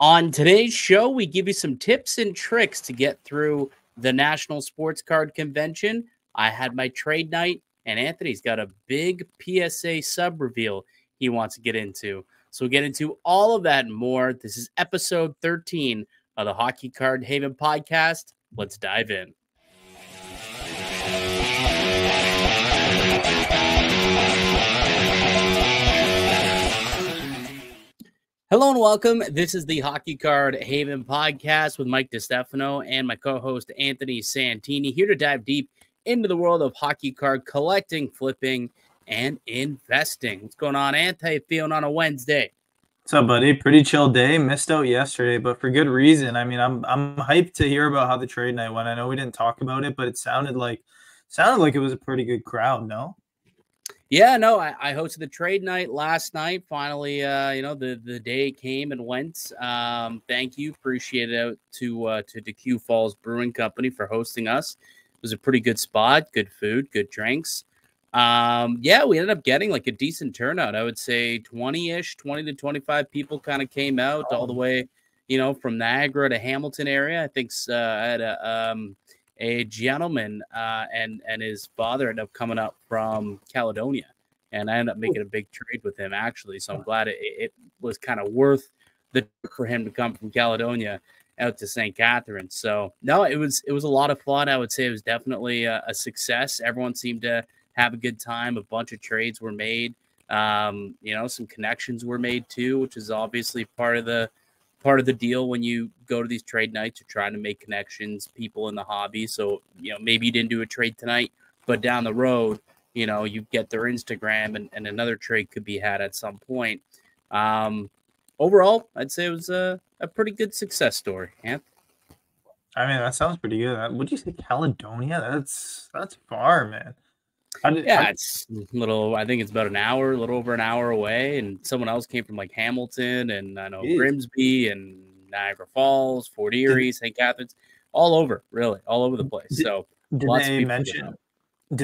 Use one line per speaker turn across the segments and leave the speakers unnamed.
On today's show, we give you some tips and tricks to get through the National Sports Card Convention. I had my trade night, and Anthony's got a big PSA sub reveal he wants to get into. So we'll get into all of that and more. This is episode 13 of the Hockey Card Haven podcast. Let's dive in. Hello and welcome. This is the Hockey Card Haven podcast with Mike Distefano and my co-host Anthony Santini, here to dive deep into the world of hockey card collecting, flipping, and investing. What's going on, Anth? How you feeling on a Wednesday?
What's up, buddy? Pretty chill day. Missed out yesterday, but for good reason. I mean, I'm hyped to hear about how the trade night went. I know we didn't talk about it, but it sounded like it was a pretty good crowd. No.
Yeah, no, I hosted the trade night last night. Finally, the day came and went. Thank you. Appreciate it to DeQ Falls Brewing Company for hosting us. It was a pretty good spot, good food, good drinks. Yeah, we ended up getting like a decent turnout. I would say 20-ish, 20 to 25 people kind of came out all the way, from Niagara to Hamilton area. I think I had a gentleman and his father ended up coming up from Caledonia, and I ended up making a big trade with him actually. So I'm glad it was kind of worth the for him to come from Caledonia out to St. Catharines. So no, it was a lot of fun. I would say it was definitely a success. Everyone seemed to have a good time. A bunch of trades were made. Some connections were made too, which is obviously part of the deal when you go to these trade nights. You're trying to make connections, people in the hobby. So, maybe you didn't do a trade tonight, but down the road, you get their Instagram and another trade could be had at some point. Overall, I'd say it was a pretty good success story. Yeah.
I mean, that sounds pretty good. Would you say Caledonia? That's far, man.
It's a little, I think it's about a little over an hour away. And someone else came from like Hamilton and I know Grimsby and Niagara Falls, Fort Erie, St. Catharines, all over the place. So
did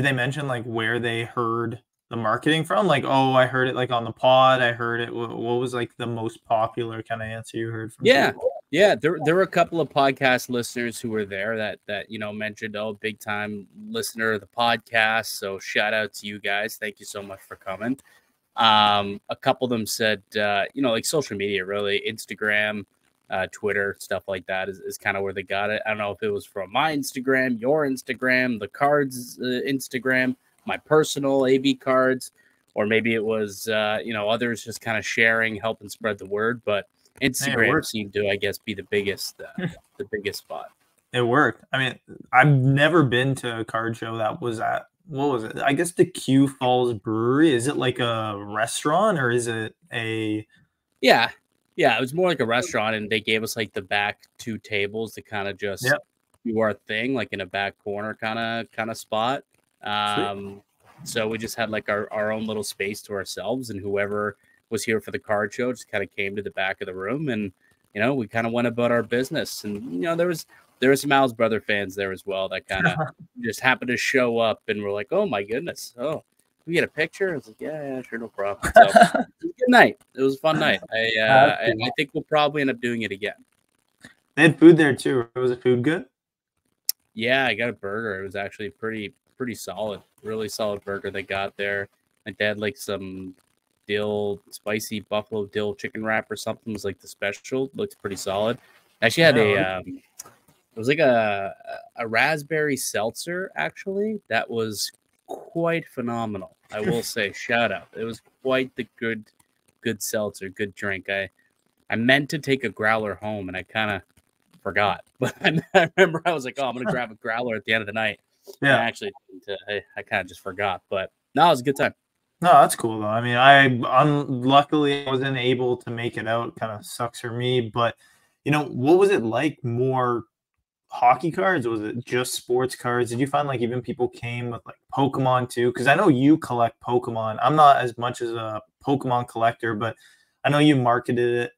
they mention like where they heard the marketing from? Like, oh, I heard it like on the pod. I heard it. What was like the most popular kind of answer you heard from people?
Yeah, there were a couple of podcast listeners who were there that mentioned, big time listener of the podcast. So shout out to you guys. Thank you so much for coming. A couple of them said, like social media, really, Instagram, Twitter, stuff like that is kind of where they got it. I don't know if it was from my Instagram, your Instagram, the cards Instagram, my personal AB cards, or maybe it was others just kind of sharing, helping spread the word, but Instagram seemed to, I guess, be the biggest spot.
It worked. I mean, I've never been to a card show that was at, what was it? I guess the Q Falls Brewery. Is it like a restaurant or is it a?
Yeah, it was more like a restaurant, and they gave us like the back two tables to kind of just do our thing, like in a back corner kind of spot. So we just had like our own little space to ourselves, and whoever was here for the card show just kind of came to the back of the room, and we kind of went about our business. And there were some Al's Brother fans there as well that kind of just happened to show up, and we're like, oh my goodness, we get a picture. I was like, yeah, sure, no problem. So, it was a good night. It was a fun night. I think we'll probably end up doing it again.
They had food there too. Was the food good?
Yeah, I got a burger. It was actually pretty solid, really solid burger they got there. Like they had like some spicy buffalo dill chicken wrap or something was like the special. Looks pretty solid. Actually had it was like a raspberry seltzer actually that was quite phenomenal. I will say, shout out. It was quite the good seltzer, good drink. I meant to take a growler home and I kind of forgot, but I remember I was like, I'm gonna grab a growler at the end of the night. Yeah, actually I kind of just forgot, but no, it was a good time.
No, that's cool though. I mean, luckily I wasn't able to make it out. Kind of sucks for me, but what was it like? More hockey cards? Was it just sports cards? Did you find like even people came with like Pokemon too? Because I know you collect Pokemon. I'm not as much as a Pokemon collector, but I know you marketed it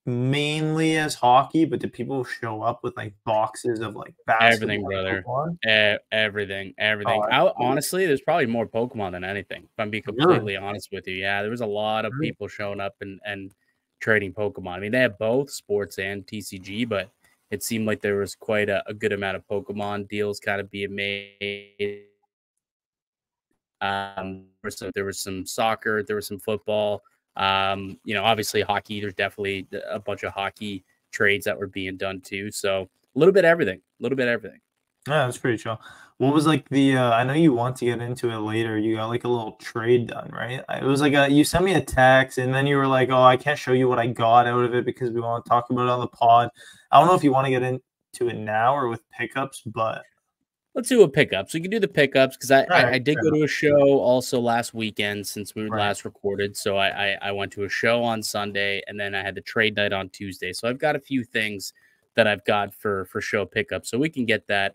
mainly as hockey, but did people show up with like boxes of like basketball?
Everything, brother. Everything. Honestly, there's probably more Pokemon than anything, if I'm being completely honest with you. Yeah, there was a lot of people showing up and trading Pokemon. I mean, they have both sports and TCG, but it seemed like there was quite a good amount of Pokemon deals kind of being made. There was some soccer, there was some football. Obviously hockey. There's definitely a bunch of hockey trades that were being done too. So a little bit of everything, a little bit of everything.
Yeah, that's pretty chill. What was like the I know you want to get into it later. You got like a little trade done, right? It was like you sent me a text and then you were like, "Oh, I can't show you what I got out of it because we want to talk about it on the pod." I don't know if you want to get into it now or with pickups, but
Let's do a pickup. So we can do the pickups because I,
right,
I, I did go to a show also last weekend since we were
right.
last recorded. So I went to a show on Sunday and then I had the trade night on Tuesday. So I've got a few things that I've got for show pickup. So we can get that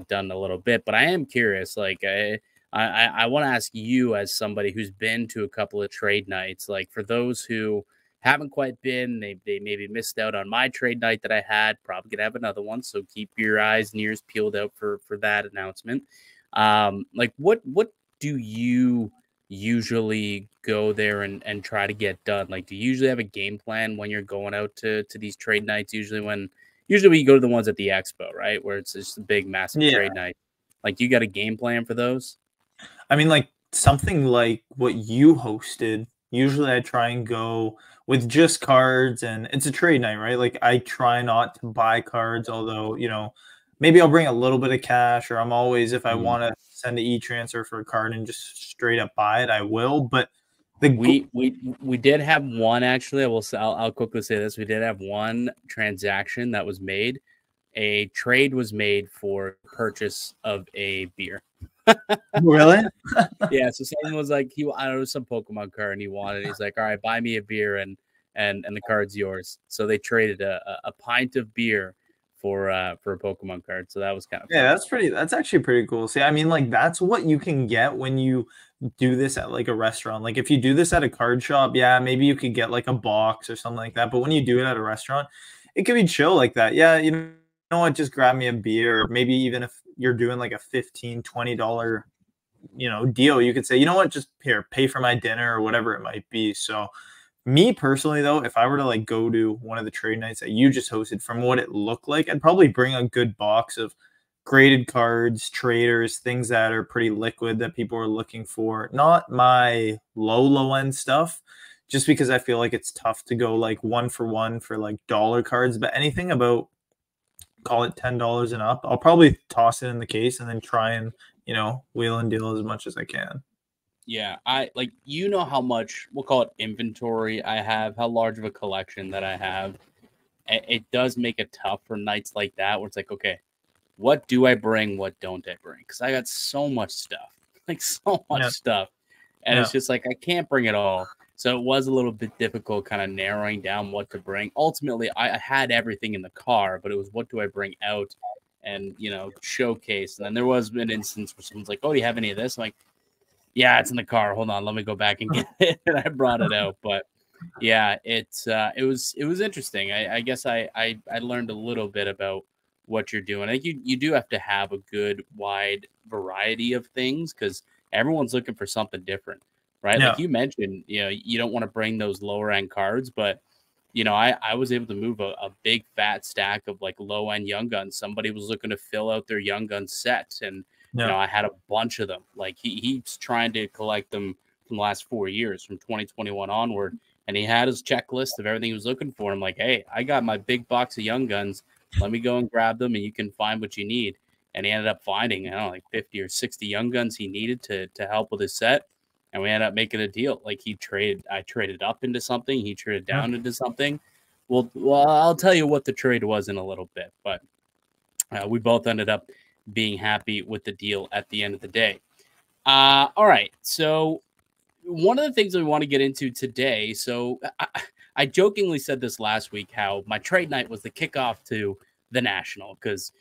done a little bit. But I am curious, like I want to ask you as somebody who's been to a couple of trade nights, like for those who haven't quite been, they maybe missed out on my trade night that I had. Probably gonna have another one, so keep your eyes and ears peeled out for that announcement. Like what do you usually go there and try to get done? Like, do you usually have a game plan when you're going out to these trade nights? Usually we go to the ones at the expo, right, where it's just a big massive
Yeah.
trade night. Like, you got a game plan for those?
I mean, like something like what you hosted. Usually, I try and go with just cards, and it's a trade night, right? Like, I try not to buy cards, although maybe I'll bring a little bit of cash, or I'm always if I want to send an e-transfer for a card and just straight up buy it, I will. But
we did have one actually. I'll quickly say this: we did have one transaction that was made. A trade was made for purchase of a beer.
Really?
Yeah, so someone was like, I don't know, some Pokemon card, and he wanted it. He's like, all right, buy me a beer, and the card's yours. So they traded a pint of beer for a Pokemon card. So that was kind of
Yeah,
fun.
that's actually pretty cool. See, I mean, like that's what you can get when you do this at like a restaurant. Like if you do this at a card shop, yeah, maybe you could get like a box or something like that. But when you do it at a restaurant, it could be chill like that. Yeah, you know what, just grab me a beer. Or maybe even if you're doing like a $15-$20 deal, you could say, you know what, just here, pay for my dinner or whatever it might be. So me personally, though, if I were to like go to one of the trade nights that you just hosted, from what it looked like, I'd probably bring a good box of graded cards, traders, things that are pretty liquid that people are looking for. Not my low end stuff, just because I feel like it's tough to go like one for one for like dollar cards, but anything about call it $10 and up, I'll probably toss it in the case and then try and, wheel and deal as much as I can.
Yeah, I like, how much, we'll call it inventory I have, how large of a collection that I have. It does make it tough for nights like that where it's like, okay, what do I bring? What don't I bring? Because I got so much stuff, like so much stuff. And it's just like, I can't bring it all. So it was a little bit difficult kind of narrowing down what to bring. Ultimately, I had everything in the car, but it was what do I bring out and, showcase. And then there was an instance where someone's like, oh, do you have any of this? I'm like, yeah, it's in the car. Hold on, let me go back and get it. And I brought it out. But yeah, it was interesting. I guess I learned a little bit about what you're doing. I think you do have to have a good wide variety of things because everyone's looking for something different, right?
Yeah.
Like you mentioned, you don't want to bring those lower end cards, but I was able to move a big fat stack of like low end Young Guns. Somebody was looking to fill out their Young Gun set, and I had a bunch of them. Like he's trying to collect them from the last 4 years, from 2021 onward, and he had his checklist of everything he was looking for. I'm like, hey, I got my big box of Young Guns. Let me go and grab them, and you can find what you need. And he ended up finding, like 50 or 60 Young Guns he needed to help with his set. And we ended up making a deal. Like I traded up into something. He traded down into something. Well, I'll tell you what the trade was in a little bit, but we both ended up being happy with the deal at the end of the day. All right. So one of the things that we want to get into today. So I jokingly said this last week, how my trade night was the kickoff to the National, because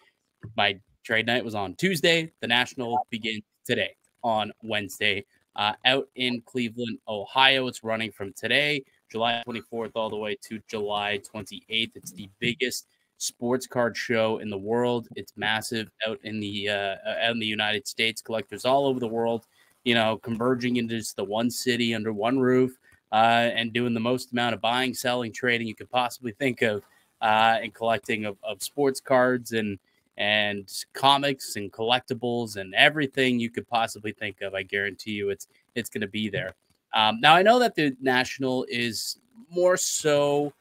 my trade night was on Tuesday. The National begins today on Wednesday. Out in Cleveland, Ohio. It's running from today, July 24th, all the way to July 28th. It's the biggest sports card show in the world. It's massive out in the United States. Collectors all over the world, converging into just the one city under one roof. and doing the most amount of buying, selling, trading you could possibly think of, and collecting of sports cards and comics and collectibles and everything you could possibly think of. I guarantee you it's going to be there. Now, I know that the National is more so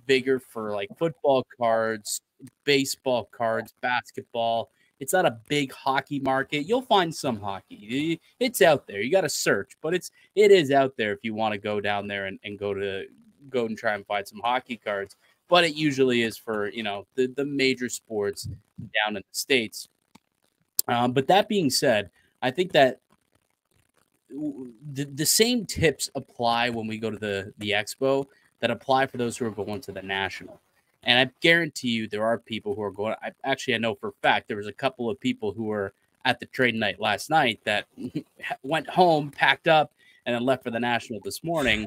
bigger for like football cards, baseball cards, basketball. It's not a big hockey market. You'll find some hockey. It's out there. You got to search, but it is out there if you want to go down there and go and try and find some hockey cards. But it usually is for, the major sports down in the States. But that being said, I think that the same tips apply when we go to the expo that apply for those who are going to the National. And I guarantee you there are people who are going. I know for a fact there was a couple of people who were at the trade night last night that went home, packed up, and then left for the National this morning.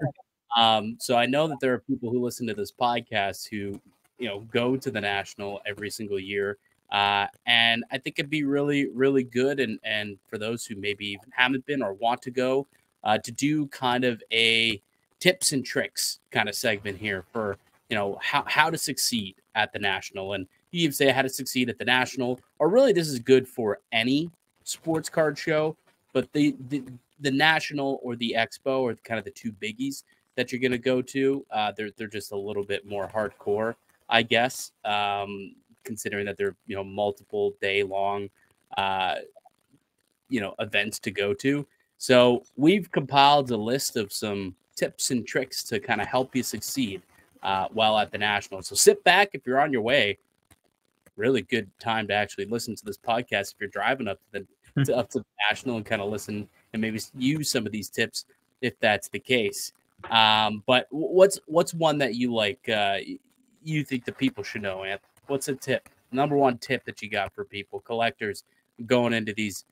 So I know that there are people who listen to this podcast who, go to the National every single year. And I think it'd be really, really good. And for those who maybe even haven't been or want to go, to do kind of a tips and tricks kind of segment here for, how to succeed at the National. And you even say how to succeed at the National, or really this is good for any sports card show, but the National or the Expo are kind of the two biggies that you're going to go to. They're just a little bit more hardcore, I guess, considering that they're, multiple day long, events to go to. So we've compiled a list of some tips and tricks to kind of help you succeed while at the National. So sit back if you're on your way. Really good time to actually listen to this podcast if you're driving up to the National and kind of listen and maybe use some of these tips if that's the case. But what's one that you like? You think the people should know, Anth? What's a tip? Number one tip that you got for people, collectors, going into these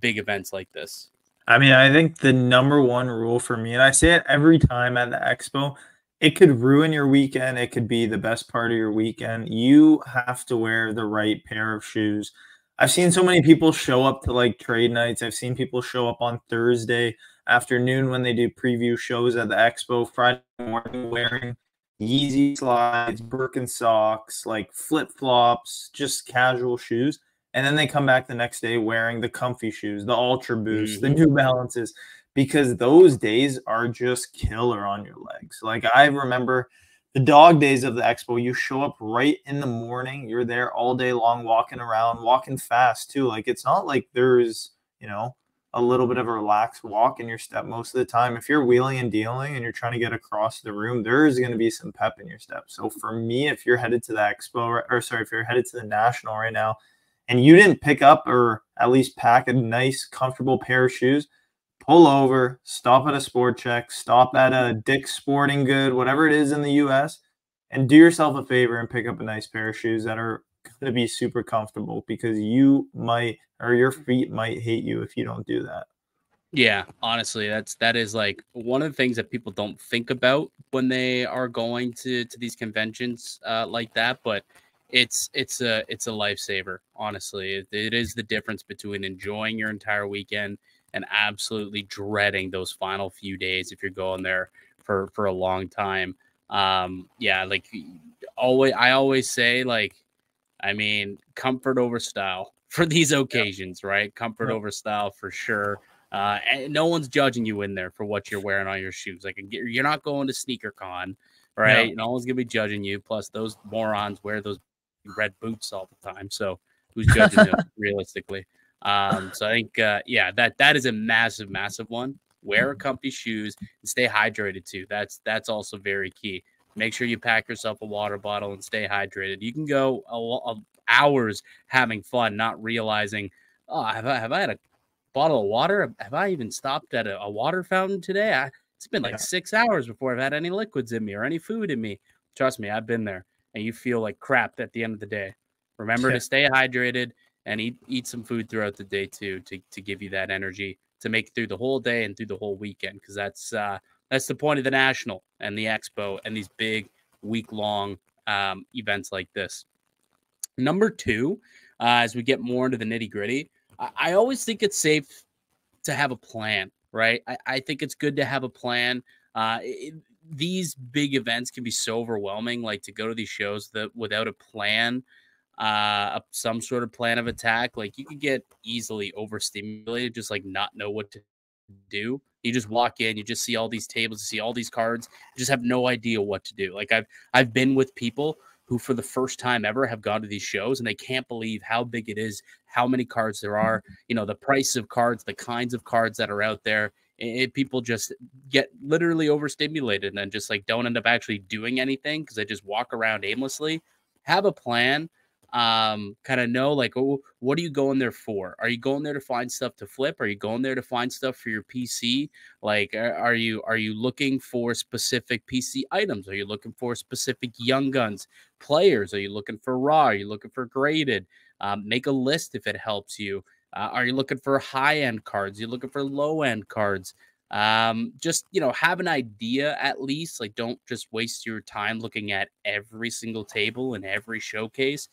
big events like this?
I mean, I think the number one rule for me, and I say it every time at the expo, it could ruin your weekend. It could be the best part of your weekend. You have to wear the right pair of shoes. I've seen so many people show up to like trade nights. I've seen people show up on Thursday afternoon when they do preview shows at the expo, Friday morning wearing Yeezy slides, Birkenstocks, like flip-flops, just casual shoes. And then they come back the next day wearing the comfy shoes, the Ultra Boost, the New Balances, because those days are just killer on your legs. Like I remember the dog days of the expo, you show up right in the morning. You're there all day long, walking around, walking fast too. Like it's not like there's, a little bit of a relaxed walk in your step most of the time. If you're wheeling and dealing and you're trying to get across the room, there's going to be some pep in your step. So for me, if you're headed to the expo, if you're headed to the National right now and you didn't pick up or at least pack a nice, comfortable pair of shoes, pull over, stop at a Sport Check, stop at a Dick's Sporting Good, whatever it is in the US, and do yourself a favor and pick up a nice pair of shoes that are going to be super comfortable, because you might, or your feet might hate you if you don't do that.
Yeah, honestly, that is like one of the things that people don't think about when they are going to these conventions like that, but it's a lifesaver. Honestly, it is the difference between enjoying your entire weekend and absolutely dreading those final few days if you're going there for a long time. Yeah, like I always say, like, I mean, comfort over style for these occasions, right? Comfort over style for sure. And no one's judging you in there for what you're wearing on your shoes. Like you're not going to sneaker con, right? No one's gonna be judging you. Plus, those morons wear those red boots all the time. So who's judging them realistically? So I think that is a massive, massive one. Wear comfy shoes and stay hydrated too. That's also very key. Make sure you pack yourself a water bottle and stay hydrated. You can go hours having fun, not realizing, oh, have I had a bottle of water? Have I even stopped at a water fountain today? It's been like 6 hours before I've had any liquids in me or any food in me. Trust me, I've been there, and you feel like crap at the end of the day. Remember to stay hydrated and eat some food throughout the day too, to give you that energy to make it through the whole day and through the whole weekend, because that's the point of the National and the Expo and these big week-long events like this. Number two, as we get more into the nitty-gritty, I always think it's safe to have a plan, right? I think it's good to have a plan. These big events can be so overwhelming, like to go to these shows that without a plan, some sort of plan of attack, like you could get easily overstimulated, just like not know what to do. You just walk in, you just see all these tables, you see all these cards, you just have no idea what to do. Like I've been with people who for the first time ever have gone to these shows and they can't believe how big it is, how many cards there are, the price of cards, the kinds of cards that are out there. People just get literally overstimulated and then just like don't end up actually doing anything because they just walk around aimlessly. Have a plan. Kind of know like, oh, what are you going there for? Are you going there to find stuff to flip? Are you going there to find stuff for your PC? Like, are you looking for specific PC items? Are you looking for specific Young Guns players? Are you looking for raw? Are you looking for graded? Make a list if it helps you. Are you looking for high-end cards? Are you looking for low-end cards? Just, have an idea at least. Like, don't just waste your time looking at every single table and every showcase,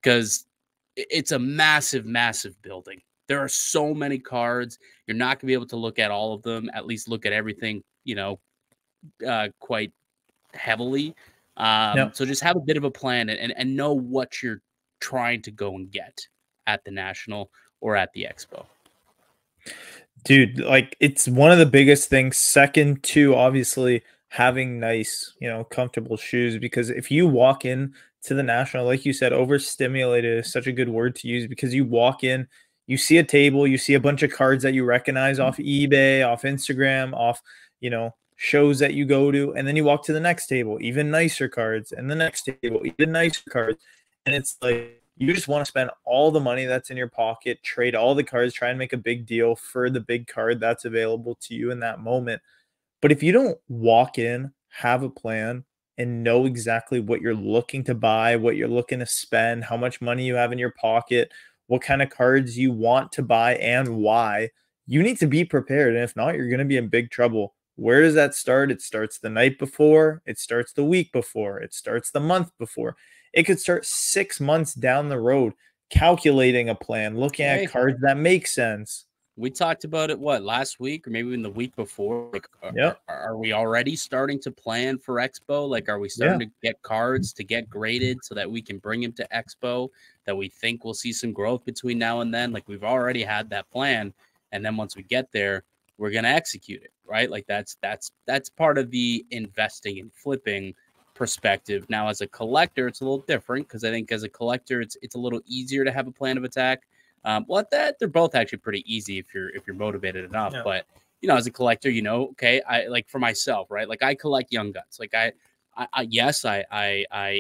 because it's a massive, massive building. There are so many cards. You're not going to be able to look at all of them, at least look at everything, quite heavily. So just have a bit of a plan and know what you're trying to go and get at the National or at the Expo.
Dude, like it's one of the biggest things, second to obviously having nice, comfortable shoes, because if you walk in to the National, like you said, overstimulated is such a good word to use, because you walk in, you see a table, you see a bunch of cards that you recognize off eBay, off Instagram, off, shows that you go to, and then you walk to the next table, even nicer cards, and the next table, even nicer cards. And it's like, you just want to spend all the money that's in your pocket, trade all the cards, try and make a big deal for the big card that's available to you in that moment. But if you don't walk in, have a plan, and know exactly what you're looking to buy, what you're looking to spend, how much money you have in your pocket, what kind of cards you want to buy and why, you need to be prepared. And if not, you're going to be in big trouble. Where does that start? It starts the night before. It starts the week before. It starts the month before. It could start 6 months down the road, calculating a plan, looking at cards that make sense.
We talked about it, last week or maybe even the week before? Like, are we already starting to plan for Expo? Like, are we starting to get cards to get graded so that we can bring them to Expo, that we think we'll see some growth between now and then? Like, we've already had that plan. And then once we get there, we're going to execute it, right? Like that's part of the investing and flipping perspective. Now, as a collector, it's a little different, because I think as a collector, it's a little easier to have a plan of attack. They're both actually pretty easy if you're motivated enough. Yeah. But as a collector, okay, I like for myself, right? Like I collect Young Guns. Like I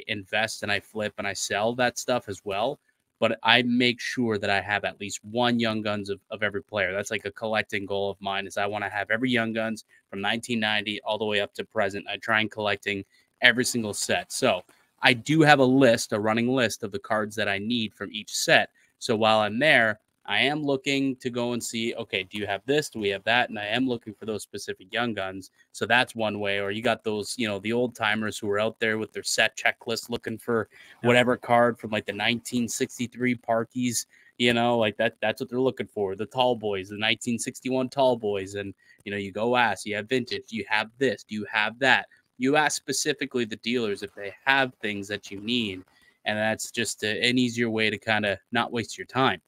invest and I flip and I sell that stuff as well. But I make sure that I have at least one Young Guns of every player. That's like a collecting goal of mine, is I want to have every Young Guns from 1990 all the way up to present. I try and collecting every single set. So I do have a running list of the cards that I need from each set. So while I'm there, I am looking to go and see, okay, do you have this? Do we have that? And I am looking for those specific Young Guns. So that's one way. Or you got those, the old timers who are out there with their set checklist looking for whatever card from like the 1963 Parkies, like that's what they're looking for. The tall boys, the 1961 tall boys. And, you go ask, you have vintage, do you have this? Do you have that? You ask specifically the dealers if they have things that you need. And that's just an easier way to kind of not waste your time,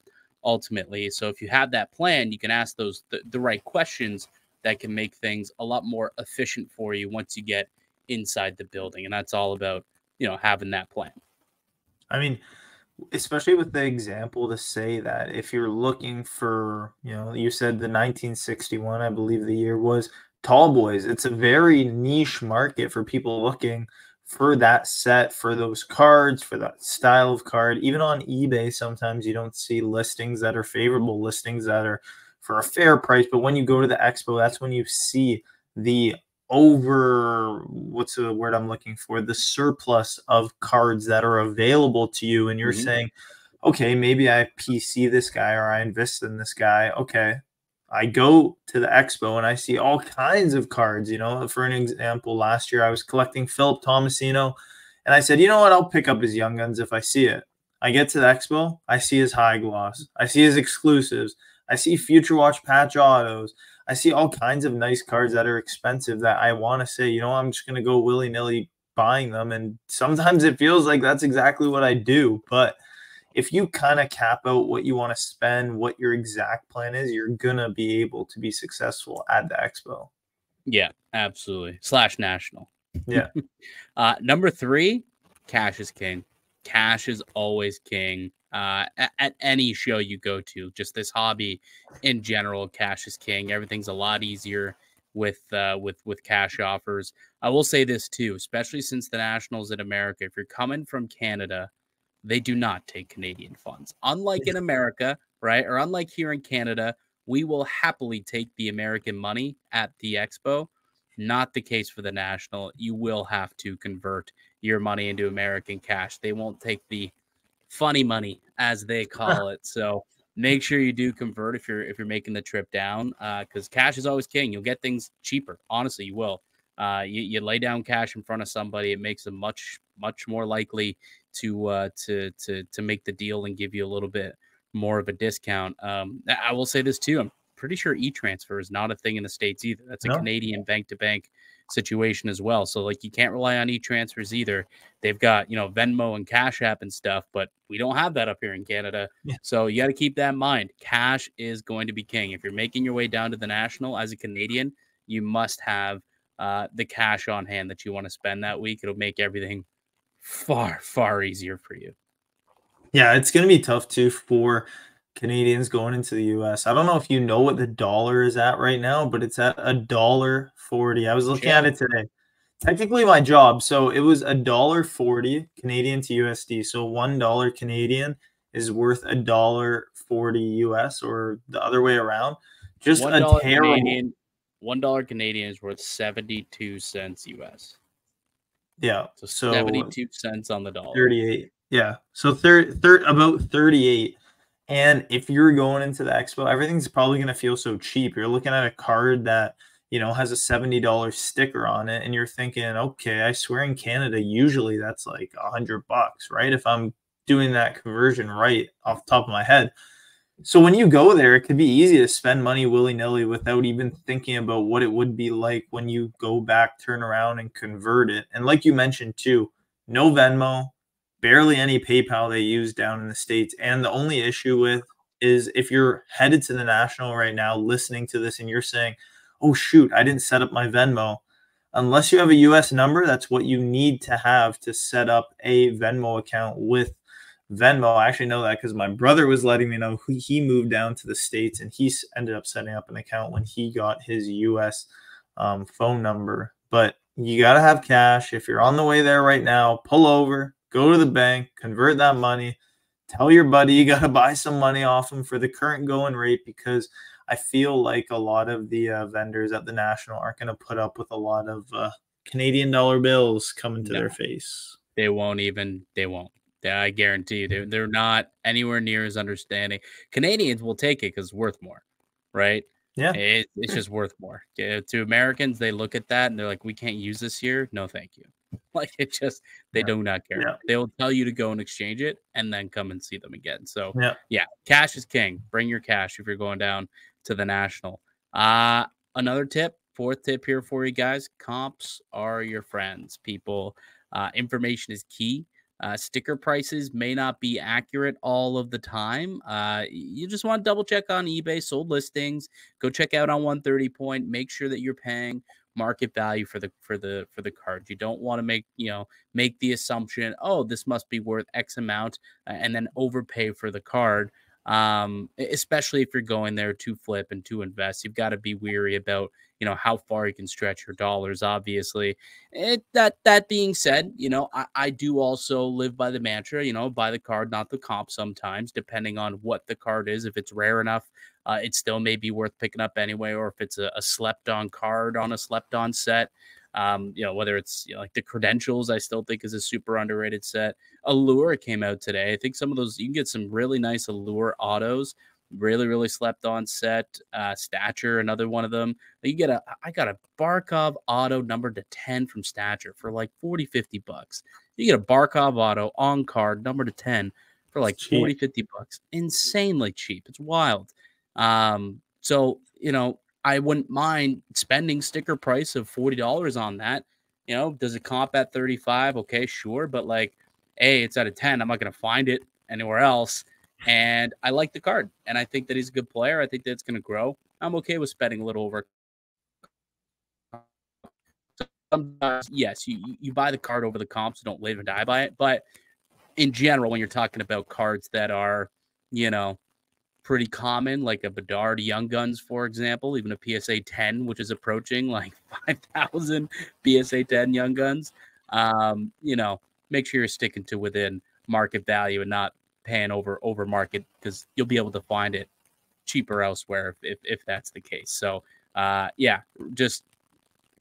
ultimately. So if you have that plan, you can ask those the right questions that can make things a lot more efficient for you once you get inside the building. And that's all about, having that plan.
I mean, especially with the example to say that if you're looking for, you said the 1961, I believe the year was, tall boys, it's a very niche market for people looking for that set, for those cards, for that style of card. Even on eBay, sometimes you don't see listings that are favorable, listings that are for a fair price. But when you go to the Expo, that's when you see the what's the word I'm looking for? The surplus of cards that are available to you. And you're saying, okay, maybe I PC this guy or I invest in this guy. Okay. I go to the Expo and I see all kinds of cards. For an example, last year I was collecting Philip Tomasino, and I said, you know what? I'll pick up his Young Guns if I see it. I get to the Expo, I see his high gloss, I see his exclusives, I see Future Watch patch autos, I see all kinds of nice cards that are expensive that I want to say, I'm just going to go willy-nilly buying them. And sometimes it feels like that's exactly what I do. But if you kind of cap out what you want to spend, what your exact plan is, you're going to be able to be successful at the expo.
Yeah, absolutely. / national.
Yeah.
Number 3, cash is king. Cash is always king. At any show you go to, just this hobby in general, cash is king. Everything's a lot easier with cash offers. I will say this too, especially since the Nationals in America, if you're coming from Canada, they do not take Canadian funds. Unlike in America, right? Or unlike here in Canada, we will happily take the American money at the expo. Not the case for the National. You will have to convert your money into American cash. They won't take the funny money, as they call it. So make sure you do convert if you're making the trip down, because cash is always king. You'll get things cheaper. Honestly, you will. You lay down cash in front of somebody, it makes them much more likely to make the deal and give you a little bit more of a discount. I will say this too. I'm pretty sure e-transfer is not a thing in the States either. That's a Canadian bank-to-bank situation as well. So like you can't rely on e-transfers either. They've got, Venmo and Cash App and stuff, but we don't have that up here in Canada. Yeah. So you got to keep that in mind. Cash is going to be king. If you're making your way down to the National as a Canadian, you must have the cash on hand that you want to spend that week. It'll make everything far easier for you.
Yeah, it's going to be tough too for Canadians going into the US. I don't know if you know what the dollar is at right now, but it's at $1.40. I was looking at it today. Technically my job, so it was $1.40 Canadian to USD. So $1 Canadian is worth $1.40 US, or the other way around. Just
$1 Canadian. $1 Canadian is worth 72 cents US.
Yeah.
So 72 cents on the dollar.
38. Yeah. So about 38. And if you're going into the expo, everything's probably going to feel so cheap. You're looking at a card that, has a $70 sticker on it, and you're thinking, okay, I swear in Canada, usually that's like $100, right? If I'm doing that conversion right off the top of my head. So when you go there, it could be easy to spend money willy-nilly without even thinking about what it would be like when you go back, turn around, and convert it. And like you mentioned too, no Venmo, barely any PayPal they use down in the States. And the only issue with is if you're headed to the National right now, listening to this, and you're saying, oh, shoot, I didn't set up my Venmo. Unless you have a US number, that's what you need to have to set up a Venmo account with Venmo. I actually know that because my brother was letting me know he moved down to the States, and he ended up setting up an account when he got his US phone number. But you got to have cash. If you're on the way there right now, pull over, go to the bank, convert that money, tell your buddy you got to buy some money off him for the current going rate, because I feel like a lot of the vendors at the National aren't going to put up with a lot of Canadian dollar bills coming to their face.
They won't. I guarantee you, they're not anywhere near as understanding. Canadians will take it because it's worth more, right?
Yeah.
It's just worth more. To Americans, they look at that and they're like, we can't use this here. No, thank you. Like, they do not care.
Yeah.
They will tell you to go and exchange it and then come and see them again. So yeah, cash is king. Bring your cash if you're going down to the National. Another tip, 4th tip here for you guys. Comps are your friends, people. Information is key. Sticker prices may not be accurate all of the time. You just want to double check on eBay, sold listings. Go check out on 130 Point. Make sure that you're paying market value for the card. You don't want to make the assumption, oh, this must be worth X amount, and then overpay for the card. Especially if you're going there to flip and to invest. You've got to be weary about how far you can stretch your dollars, obviously. That being said, I do also live by the mantra, buy the card, not the comp sometimes, depending on what the card is. If it's rare enough, it still may be worth picking up anyway, or if it's a slept-on card on a slept-on set. Whether it's like the Credentials, I still think is a super underrated set. Allure came out today. I think some of those, you can get some really nice Allure autos, really slept on set. Stature, another one of them. I got a Barkov auto numbered to 10 from Stature for like $40-$50. You get a Barkov auto on card numbered to 10 for like $40-$50. Insanely cheap. It's wild. So I wouldn't mind spending sticker price of $40 on that. You know, does it comp at 35? Okay, sure. But like, A, it's out of 10. I'm not going to find it anywhere else. And I like the card. And I think that he's a good player. I think that it's going to grow. I'm okay with spending a little over. Sometimes, yes, you buy the card over the comps, so don't live and die by it. But in general, when you're talking about cards that are, you know, pretty common, like a Bedard Young Guns, for example, even a PSA 10, which is approaching like 5,000 PSA 10 Young Guns. You know, make sure you're sticking to within market value and not paying over market, because you'll be able to find it cheaper elsewhere if that's the case. So, yeah, just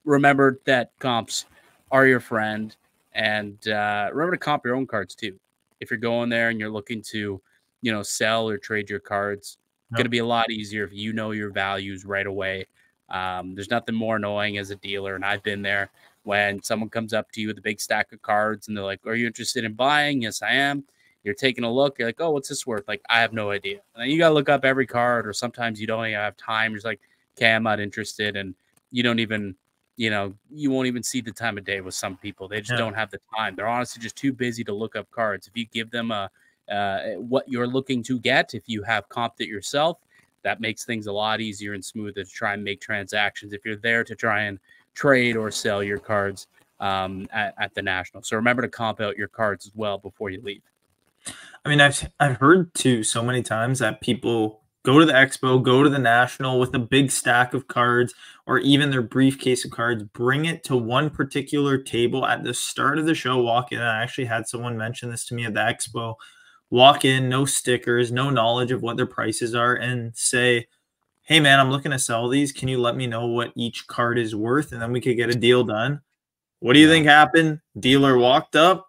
remember that comps are your friend, and remember to comp your own cards too. If you're going there and you're looking to, you know, sell or trade your cards, it's going to be a lot easier if you know your values right away. There's nothing more annoying as a dealer, and I've been there, when someone comes up to you with a big stack of cards and they're like, "Are you interested in buying?" "Yes, I am." You're taking a look. You're like, "Oh, what's this worth?" Like, "I have no idea." And then you got to look up every card, or sometimes you don't even have time. You're just like, "Okay, I'm not interested," and you don't even, you know, you won't even see the time of day with some people. They just don't have the time. They're honestly just too busy to look up cards. If you give them what you're looking to get, if you have comped it yourself, that makes things a lot easier and smoother to try and make transactions if you're there to try and trade or sell your cards at the National. So remember to comp out your cards as well before you leave.
I mean, I've heard too so many times that people go to the expo, go to the National with a big stack of cards, or even their briefcase of cards, bring it to one particular table at the start of the show, walk in. I actually had someone mention this to me at the expo. Walk in, no stickers, no knowledge of what their prices are, and say, "Hey man, I'm looking to sell these. Can you let me know what each card is worth? And then we could get a deal done." What do you think happened? Dealer walked up,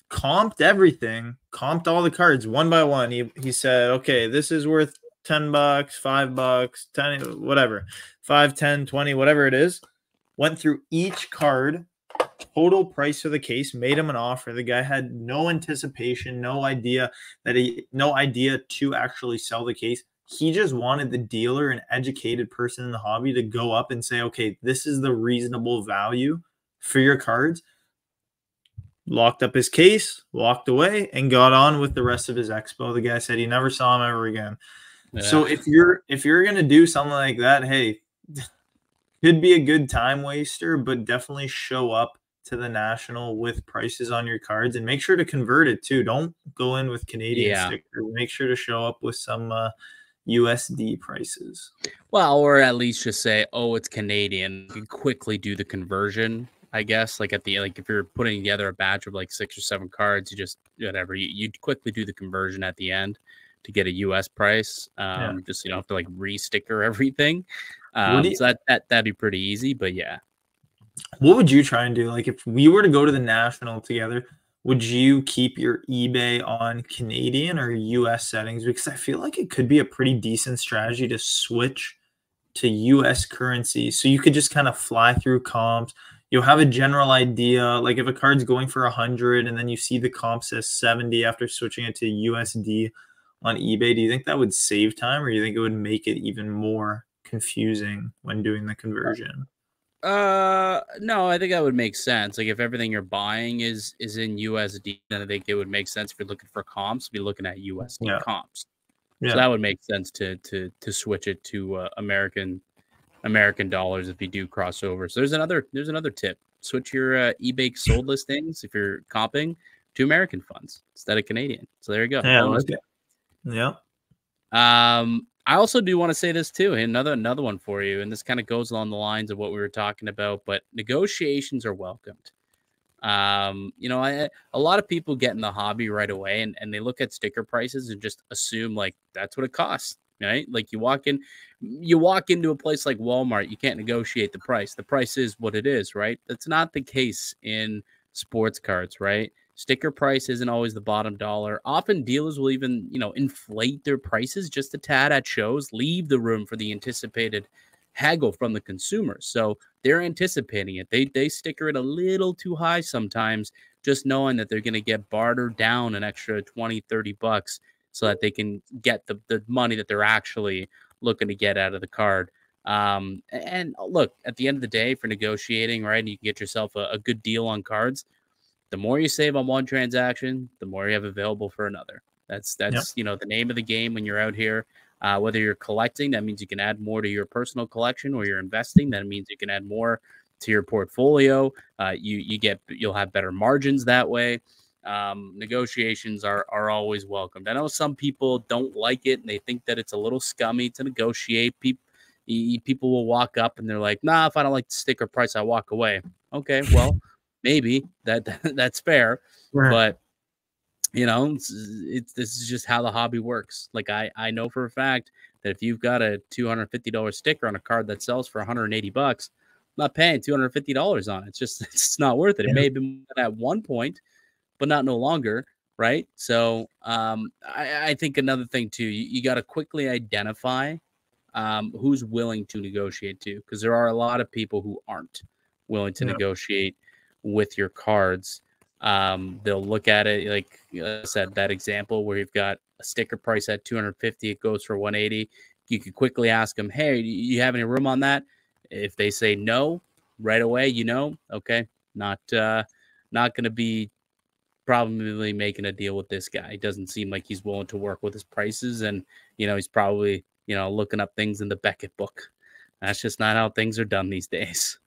comped everything, comped all the cards one by one. He said, "Okay, this is worth $10, $5, 10, whatever, 5, 10, 20, whatever it is." Went through each card, total price for the case, made him an offer. The guy had no anticipation, no idea to actually sell the case. He just wanted the dealer, an educated person in the hobby, to go up and say, "Okay, this is the reasonable value for your cards." Locked up his case, walked away, and got on with the rest of his expo. The guy said he never saw him ever again. Yeah. So if you're gonna do something like that, hey, could be a good time waster, but definitely show up to the National with prices on your cards, and make sure to convert it too. Don't go in with Canadian stickers. Make sure to show up with some USD prices.
Well, or at least just say, "Oh, it's Canadian." You can quickly do the conversion, I guess. Like at the, like if you're putting together a batch of like 6 or 7 cards, you just whatever you quickly do the conversion at the end to get a US price. Just, you don't have to like re-sticker everything. So that'd be pretty easy. But yeah.
What would you try and do? Like if we were to go to the National together, would you keep your eBay on Canadian or US settings? Because I feel like it could be a pretty decent strategy to switch to US currency, so you could just kind of fly through comps. You'll have a general idea. Like if a card's going for 100 and then you see the comp says 70 after switching it to USD on eBay, do you think that would save time, or do you think it would make it even more confusing when doing the conversion?
No, I think that would make sense. Like if everything you're buying is in USD, then I think it would make sense if you're looking for comps, be looking at USD comps. So that would make sense to switch it to American dollars if you do cross over. So there's another tip. Switch your eBay sold listings if you're comping to American funds instead of Canadian. So there you go.
Yeah.
I also do want to say this too. Another one for you, and this kind of goes along the lines of what we were talking about, but negotiations are welcomed. You know, a lot of people get in the hobby right away and they look at sticker prices and just assume like that's what it costs, right? Like you walk into a place like Walmart, you can't negotiate the price. The price is what it is, right? That's not the case in sports cards, right? Sticker price isn't always the bottom dollar. Often dealers will even, you know, inflate their prices just a tad at shows, leave the room for the anticipated haggle from the consumers. So they're anticipating it. They sticker it a little too high sometimes, just knowing that they're going to get bartered down an extra 20, 30 bucks so that they can get the money that they're actually looking to get out of the card. And look, at the end of the day, for negotiating, right, and you can get yourself a good deal on cards. The more you save on one transaction, the more you have available for another. That's
Yep.
the name of the game when you're out here. Whether you're collecting, that means you can add more to your personal collection, or you're investing, that means you can add more to your portfolio. You'll have better margins that way. Negotiations are always welcomed. I know some people don't like it and they think that it's a little scummy to negotiate. People will walk up and they're like, nah, if I don't like the sticker price, I walk away. Okay, well, maybe that's fair, but this is just how the hobby works. Like I know for a fact that if you've got a $250 sticker on a card that sells for $180, I'm not paying $250 on it. It's not worth it. It may have been at one point, but not no longer, right? So I think another thing too, you got to quickly identify who's willing to negotiate to, because there are a lot of people who aren't willing to negotiate with your cards. They'll look at it like I said, that example where you've got a sticker price at 250, it goes for 180. You could quickly ask them, hey, do you have any room on that? If they say no right away, okay, not going to be probably making a deal with this guy. It doesn't seem like he's willing to work with his prices, and he's probably looking up things in the Beckett book. That's just not how things are done these days.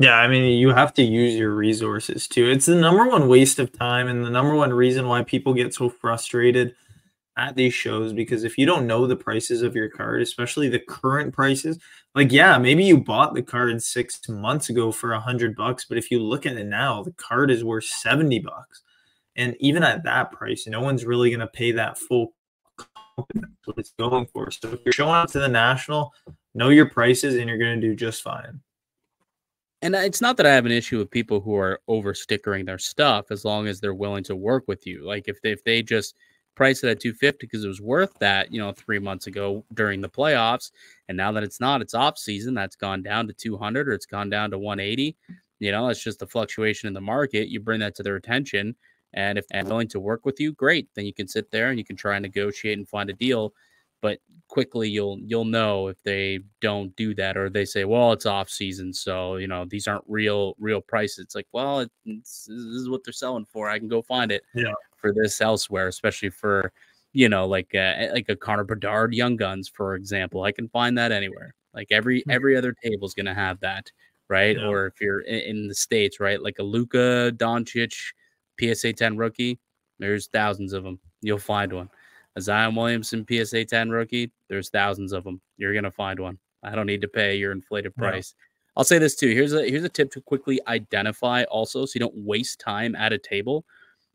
Yeah, I mean, you have to use your resources too. It's the number one waste of time and the number one reason why people get so frustrated at these shows, because if you don't know the prices of your card, especially the current prices, like, yeah, maybe you bought the card 6 months ago for $100, but if you look at it now, the card is worth $70. And even at that price, no one's really going to pay that full what it's going for. So if you're showing up to the National, know your prices and you're going to do just fine.
And it's not that I have an issue with people who are over stickering their stuff, as long as they're willing to work with you. Like if they just price it at 250 because it was worth that, 3 months ago during the playoffs, and now that it's not, it's off season, that's gone down to 200 or it's gone down to 180. It's just a fluctuation in the market. You bring that to their attention, and if they're willing to work with you, great. Then you can sit there and you can try and negotiate and find a deal. But quickly you'll know if they don't do that, or they say, well, it's off season, so these aren't real prices. It's like, well, this is what they're selling for. I can go find it for this elsewhere, especially for like a Connor Bedard Young Guns, for example. I can find that anywhere. Like every other table is going to have that, right? Or if you're in the States, right, like a Luka Doncic PSA 10 rookie, there's thousands of them. You'll find one. A Zion Williamson PSA 10 rookie, there's thousands of them. You're going to find one. I don't need to pay your inflated price. I'll say this too. Here's a tip to quickly identify also, so you don't waste time at a table.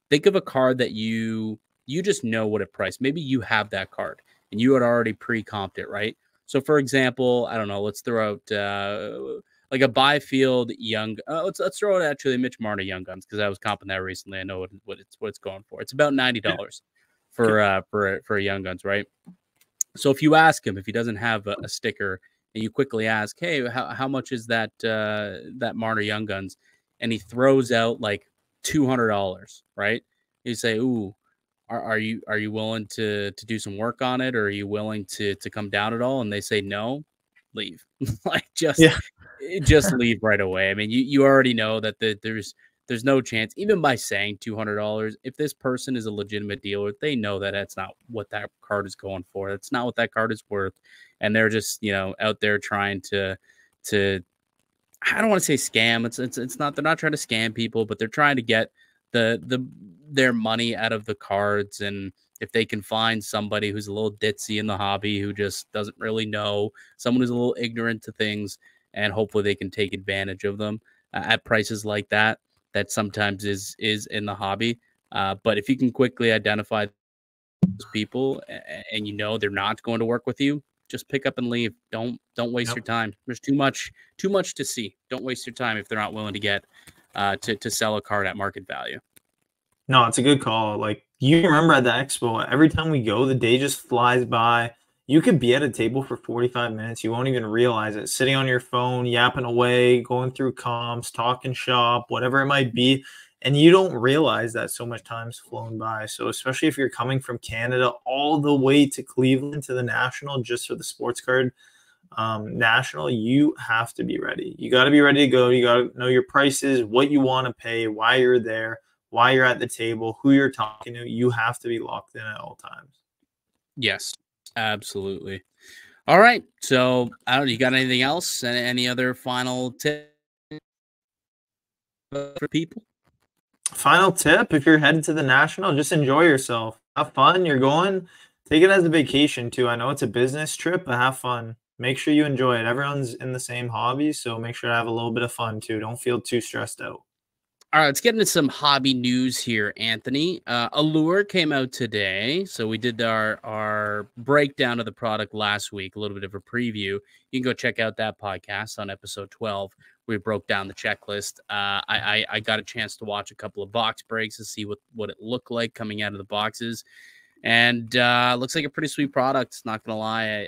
Think of a card that you just know what it priced. Maybe you have that card and you had already pre-comped it, right? So for example, I don't know, let's throw out like a Byfield Young. Let's throw out actually Mitch Marner Young Guns, because I was comping that recently. I know what it's going for. It's about $90 for a Young Guns, right? So if you ask him, if he doesn't have a sticker, and you quickly ask, hey, how much is that Marner Young Guns? And he throws out like $200, right? You say, ooh, are you willing to do some work on it, or are you willing to come down at all? And they say no, leave. Like just leave right away. I mean, you already know that there's no chance, even by saying $200, if this person is a legitimate dealer, they know that that's not what that card is going for. That's not what that card is worth. And they're just, out there trying to I don't want to say scam. It's not, they're not trying to scam people, but they're trying to get their money out of the cards. And if they can find somebody who's a little ditzy in the hobby, who just doesn't really know, someone who's a little ignorant to things, and hopefully they can take advantage of them at prices like that sometimes is in the hobby. But if you can quickly identify those people and they're not going to work with you, just pick up and leave. Don't waste your time. There's too much to see. Don't waste your time if they're not willing to get to sell a card at market value.
No, it's a good call. Like, you remember at the expo, every time we go, the day just flies by. You could be at a table for 45 minutes. You won't even realize it. Sitting on your phone, yapping away, going through comps, talking shop, whatever it might be. And you don't realize that so much time's flown by. So especially if you're coming from Canada all the way to Cleveland to the National just for the sports card National, you have to be ready. You got to be ready to go. You got to know your prices, what you want to pay, why you're there, why you're at the table, who you're talking to. You have to be locked in at all times.
Yes, absolutely. All right. So I don't know. You got anything else? Any other final tip for people?
Final tip, if you're headed to the National, just enjoy yourself. Have fun. You're going. Take it as a vacation too. I know it's a business trip, but have fun. Make sure you enjoy it. Everyone's in the same hobby, so make sure to have a little bit of fun too. Don't feel too stressed out.
All right, let's get into some hobby news here, Anthony. Allure came out today, so we did our breakdown of the product last week, a little bit of a preview. You can go check out that podcast on episode 12. We broke down the checklist. I got a chance to watch a couple of box breaks to see what it looked like coming out of the boxes, and looks like a pretty sweet product. Not gonna lie,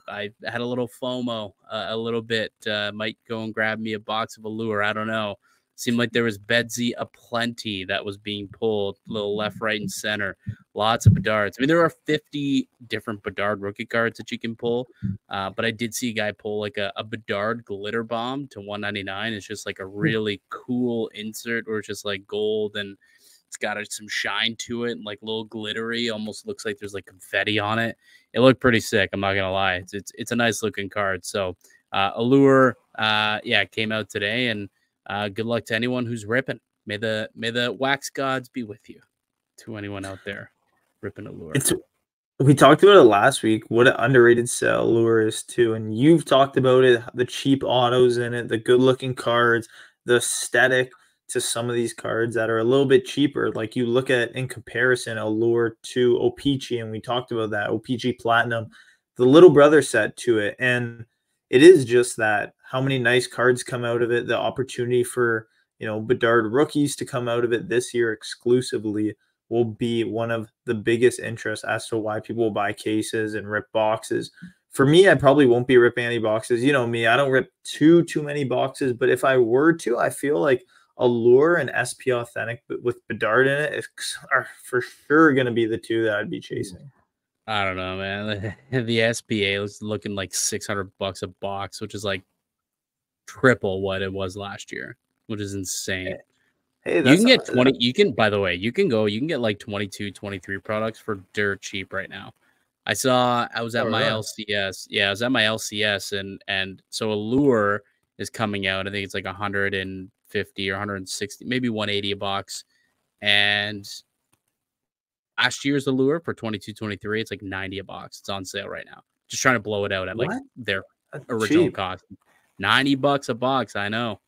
I had a little FOMO, a little bit. Might go and grab me a box of Allure. I don't know. Seemed like there was Bedsy aplenty that was being pulled, little left, right, and center. Lots of Bedards. I mean, there are 50 different Bedard rookie cards that you can pull, but I did see a guy pull like a Bedard glitter bomb to 199. It's just like a really cool insert, or it's just like gold and it's got some shine to it and like little glittery. Almost looks like there's like confetti on it. It looked pretty sick. I'm not gonna lie. It's a nice looking card. So Allure, yeah, it came out today and. Good luck to anyone who's ripping. May the wax gods be with you. To anyone out there ripping Allure.
We talked about it last week. What an underrated sell Allure is too, and you've talked about it. The cheap autos in it, the good-looking cards, the aesthetic to some of these cards that are a little bit cheaper. Like you look at in comparison, Allure to OPG, and we talked about that OPG Platinum, the little brother set to it, and it is just that. How many nice cards come out of it? The opportunity for Bedard rookies to come out of it this year exclusively will be one of the biggest interests as to why people will buy cases and rip boxes. For me, I probably won't be ripping any boxes. You know me, I don't rip too many boxes, but if I were to, I feel like Allure and SP Authentic with Bedard in it are for sure going to be the two that I'd be chasing.
I don't know, man. The SPA was looking like $600 a box, which is like triple what it was last year, which is insane.
Hey,
you can get 20. You can, by the way, you can get like 22, 23 products for dirt cheap right now. I was at my LCS. Yeah, I was at my LCS, and so Allure is coming out. I think it's like 150 or 160, maybe 180 a box. And last year's Allure for 22, 23, it's like 90 a box. It's on sale right now. Just trying to blow it out at like their original cost. $90 a box. I know.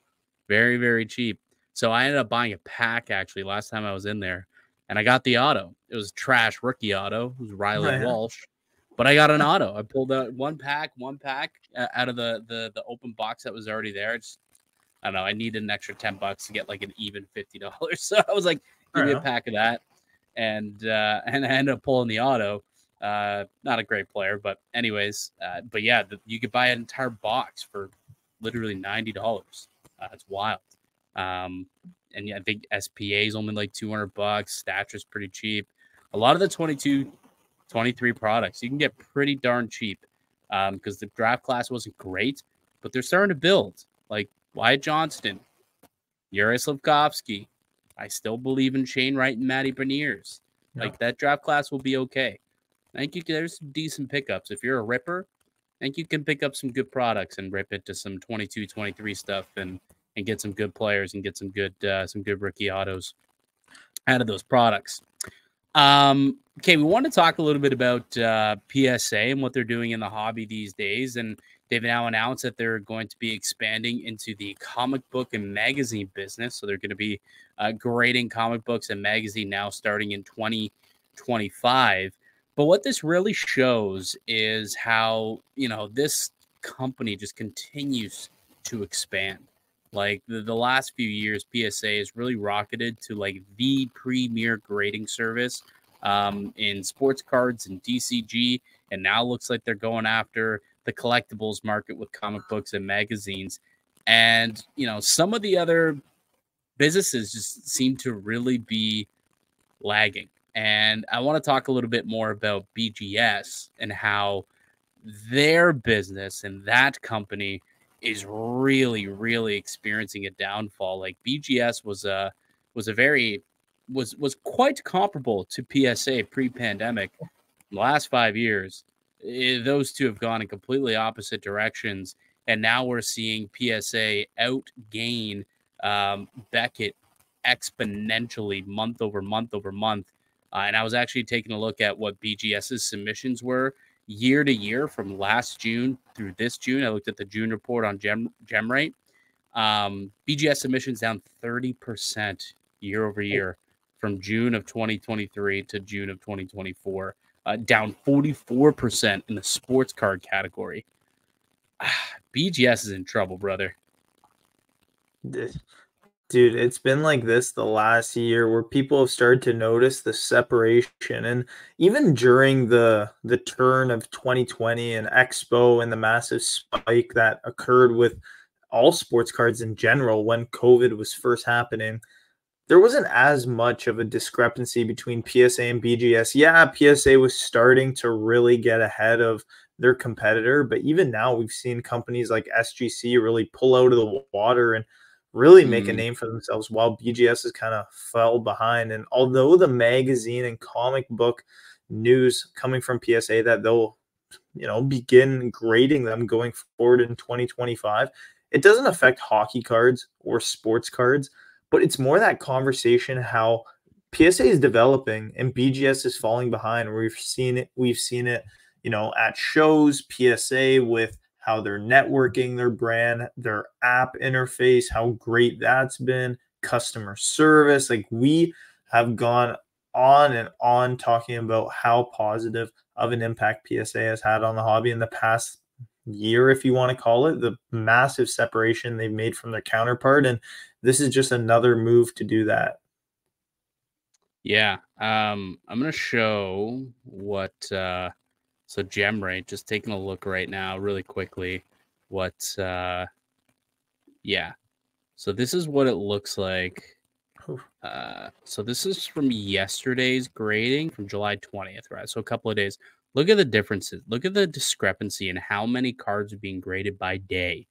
Very, very cheap. So I ended up buying a pack actually last time I was in there, and I got the auto. It was trash rookie auto. It was Riley Walsh, but I got an auto. I pulled out one pack out of the open box that was already there. I don't know. I needed an extra $10 to get like an even $50. So I was like, give me a pack of that, and I ended up pulling the auto. Not a great player, but anyways, but yeah, you could buy an entire box for literally $90. It's wild. And yeah, I think SPA is only like $200. Statra's pretty cheap. A lot of the 22, 23 products you can get pretty darn cheap because the draft class wasn't great, but they're starting to build. Like Wyatt Johnston, Yuri Slafkovsky. I still believe in Shane Wright and Matty Beniers. Like that draft class will be okay. I think there's some decent pickups. If you're a ripper, I think you can pick up some good products and rip it to some 22, 23 stuff and get some good players and get some good rookie autos out of those products. Okay, we want to talk a little bit about PSA and what they're doing in the hobby these days. And they've now announced that they're going to be expanding into the comic book and magazine business. So they're going to be grading comic books and magazine now starting in 2025. But what this really shows is how, this company just continues to expand. Like the last few years, PSA has really rocketed to like the premier grading service in sports cards and DCG. And now looks like they're going after the collectibles market with comic books and magazines. And, some of the other businesses just seem to really be lagging. And I want to talk a little bit more about BGS and how their business and that company is really, really experiencing a downfall. Like BGS was quite comparable to PSA pre-pandemic. In the last 5 years, those two have gone in completely opposite directions, and now we're seeing PSA outgain Beckett exponentially month over month over month. And I was actually taking a look at what BGS's submissions were year to year from last June through this June. I looked at the June report on GemRate. BGS submissions down 30% year over year from June of 2023 to June of 2024. Down 44% in the sports card category. BGS is in trouble, brother.
Dude, it's been like this the last year where people have started to notice the separation. And even during the turn of 2020 and Expo and the massive spike that occurred with all sports cards in general when COVID was first happening, there wasn't as much of a discrepancy between PSA and BGS. Yeah, PSA was starting to really get ahead of their competitor, but even now we've seen companies like SGC really pull out of the water and really make a name for themselves while BGS has kind of fell behind. And although the magazine and comic book news coming from PSA that they'll, begin grading them going forward in 2025, it doesn't affect hockey cards or sports cards, but it's more that conversation how PSA is developing and BGS is falling behind. We've seen it, at shows, PSA with how they're networking their brand, their app interface, how great that's been, customer service. Like, we have gone on and on talking about how positive of an impact PSA has had on the hobby in the past year, if you want to call it, the massive separation they've made from their counterpart. And this is just another move to do that.
Yeah. I'm going to show what, so GemRate, just taking a look right now really quickly. Yeah. So this is what it looks like. So this is from yesterday's grading from July 20th, right? So a couple of days. Look at the differences. Look at the discrepancy in how many cards are being graded by day,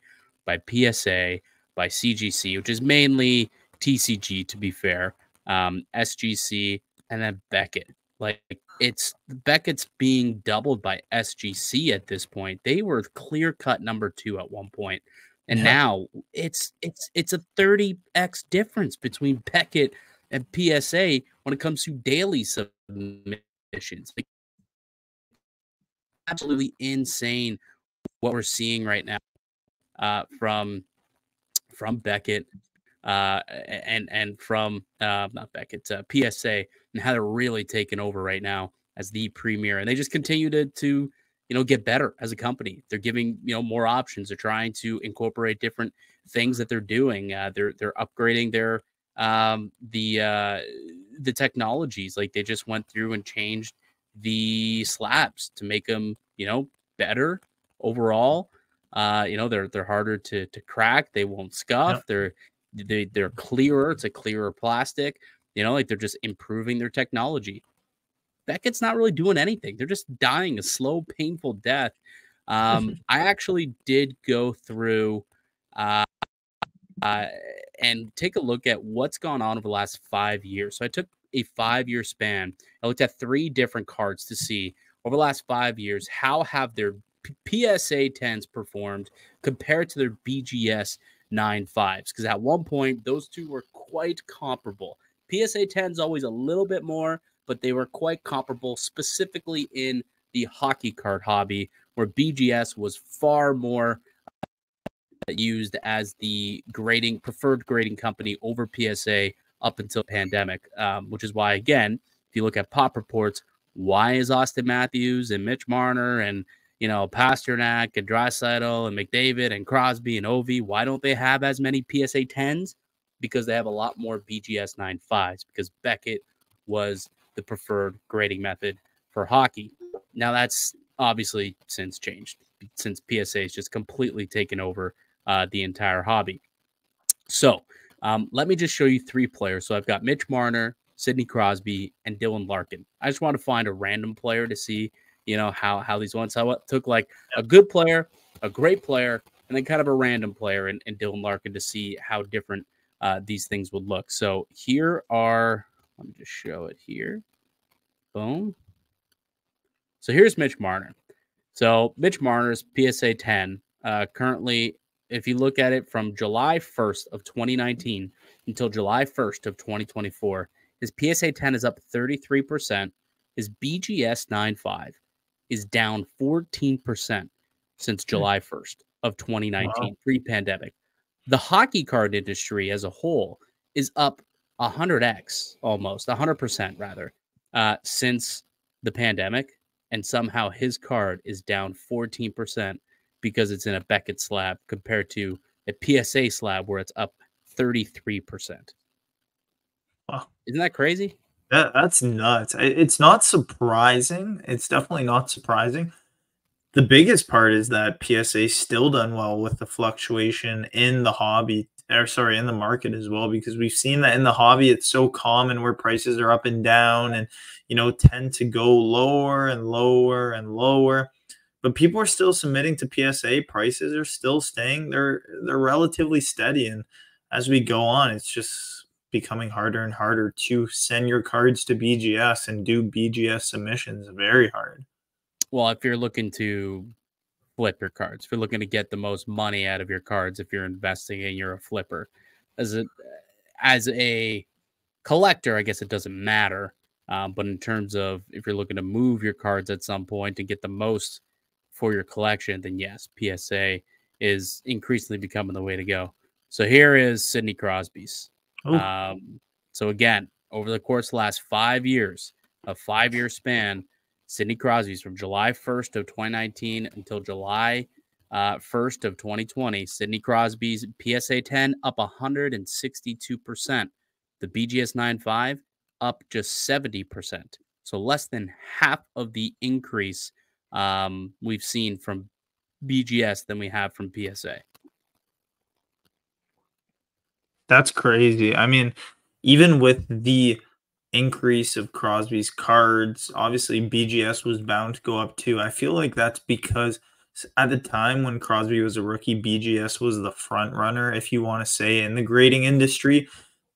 by PSA, by CGC, which is mainly TCG, to be fair, SGC, and then Beckett. Like, it's Beckett's being doubled by SGC at this point. They were clear-cut number 2 at one point. And now it's a 30x difference between Beckett and PSA when it comes to daily submissions. Like, absolutely insane what we're seeing right now from Beckett and from not Beckett, PSA, and how they're really taking over right now as the premier. And they just continue to get better as a company. They're giving more options. They're trying to incorporate different things that they're doing. They're upgrading their the technologies. Like, they just went through and changed the slabs to make them better overall. They're harder to crack. They won't scuff. They're clearer. It's a clearer plastic. Like, they're just improving their technology. Beckett's not really doing anything. They're just dying a slow, painful death. I actually did go through and take a look at what's gone on over the last 5 years. So I took a 5-year span. I looked at 3 different cards to see over the last 5 years, how have their PSA 10s performed compared to their BGS 9.5s? Because at one point, those two were quite comparable. PSA 10s always a little bit more, but they were quite comparable, specifically in the hockey card hobby, where BGS was far more used as the preferred grading company over PSA up until pandemic, which is why, again, if you look at pop reports, why is Austin Matthews and Mitch Marner and Pasternak and Draisaitl and McDavid and Crosby and Ovi, why don't they have as many PSA 10s? Because they have a lot more BGS 9.5s, because Beckett was the preferred grading method for hockey. Now, that's obviously since changed, since PSA has just completely taken over the entire hobby. So let me just show you 3 players. So I've got Mitch Marner, Sidney Crosby, and Dylan Larkin. I just want to find a random player to see you know, how these ones, how it took like a good player, a great player, and then kind of a random player in Dylan Larkin to see how different these things would look. So here are, let me just show it here. Boom. So here's Mitch Marner. So Mitch Marner's PSA 10 currently, if you look at it from July 1st of 2019 until July 1st of 2024, his PSA 10 is up 33%. His BGS 9.5 is down 14% since July 1st of 2019, pre-pandemic. The hockey card industry as a whole is up 100x, almost 100% rather, since the pandemic. And somehow his card is down 14% because it's in a Beckett slab compared to a PSA slab where it's up 33%.
Wow.
Isn't that crazy?
That's nuts. It's not surprising. It's definitely not surprising. The biggest part is that PSA still done well with the fluctuation in the hobby, or sorry, in the market as well, because we've seen that in the hobby, it's so common where prices are up and down and, you know, tend to go lower and lower and lower. But people are still submitting to PSA. Prices are still staying. They're relatively steady. And as we go on, it's just becoming harder and harder to send your cards to BGS and do BGS submissions. Very hard.
Well, if you're looking to flip your cards, if you're looking to get the most money out of your cards, if you're investing and you're a flipper, as a collector, I guess it doesn't matter. But in terms of if you're looking to move your cards at some point and get the most for your collection, then yes, PSA is increasingly becoming the way to go. So here is Sidney Crosby's. So again, over the course of the last 5 years, a 5-year span, Sidney Crosby's from July 1st of 2019 until July 1st of 2020. Sidney Crosby's PSA 10 up 162%. The BGS 9.5 up just 70%. So less than half of the increase we've seen from BGS than we have from PSA.
That's crazy. I mean, even with the increase of Crosby's cards, obviously BGS was bound to go up too. I feel like that's because at the time when Crosby was a rookie, BGS was the front runner, if you want to say, in the grading industry.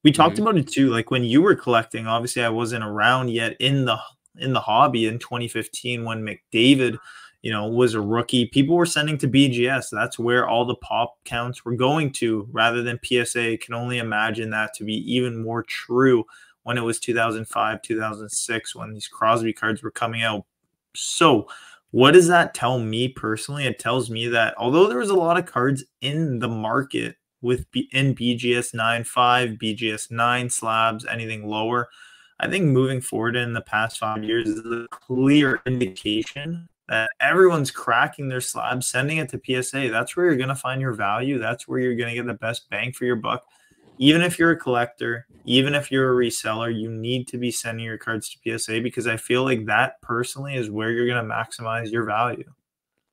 We talked about it too. Like when you were collecting, obviously I wasn't around yet in the hobby in 2015 when McDavid, you know, was a rookie. People were sending to BGS. That's where all the pop counts were going to rather than PSA. Can only imagine that to be even more true when it was 2005, 2006, when these Crosby cards were coming out. So what does that tell me personally? It tells me that although there was a lot of cards in the market in BGS 9.5, BGS 9 slabs, anything lower, I think moving forward in the past 5 years is a clear indication that everyone's cracking their slabs, sending it to PSA. That's where you're going to find your value. That's where you're going to get the best bang for your buck. Even if you're a collector, even if you're a reseller, you need to be sending your cards to PSA because I feel like that personally is where you're going to maximize your value.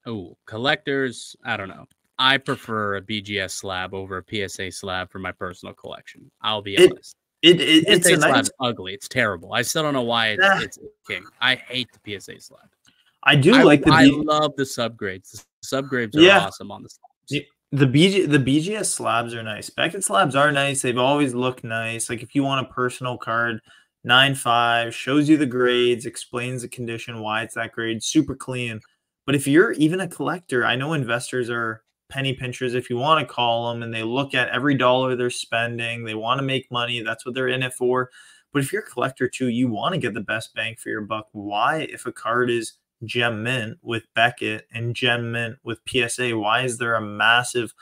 Oh, collectors, I don't know. I prefer a BGS slab over a PSA slab for my personal collection. I'll be honest.
It's
PSA
a
slab's ugly. It's terrible. I still don't know why it's king. I hate the PSA slab.
I love
the subgrades. The subgrades are awesome on the slabs.
The BGS slabs are nice. Beckett slabs are nice. They've always looked nice. Like if you want a personal card, 9.5 shows you the grades, explains the condition, why it's that grade, super clean. But if you're even a collector, I know investors are penny pinchers, if you want to call them, and they look at every dollar they're spending. They want to make money. That's what they're in it for. But if you're a collector too, you want to get the best bang for your buck. Why, if a card is gem mint with Beckett and gem mint with PSA, why is there a massive,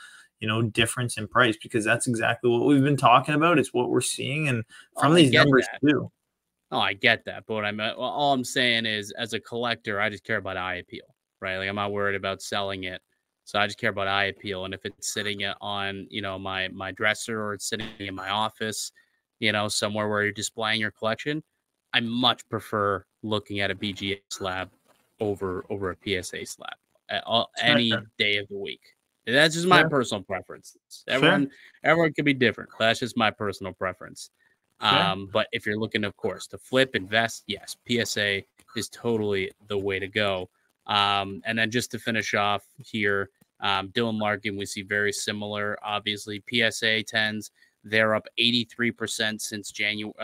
difference in price? Because that's exactly what we've been talking about. It's what we're seeing, and from these numbers too.
Oh, I get that, but all I'm saying is, as a collector, I just care about eye appeal, right? Like I'm not worried about selling it, so I just care about eye appeal. And if it's sitting on, my dresser, or it's sitting in my office, somewhere where you're displaying your collection, I much prefer looking at a BGA slab over a PSA slab any day of the week. That's just my personal preference. Everyone can be different. But that's just my personal preference. But if you're looking, of course, to flip, invest, yes, PSA totally the way to go. And then just to finish off here, Dylan Larkin, we see very similar. Obviously, PSA 10s, they're up 83% since July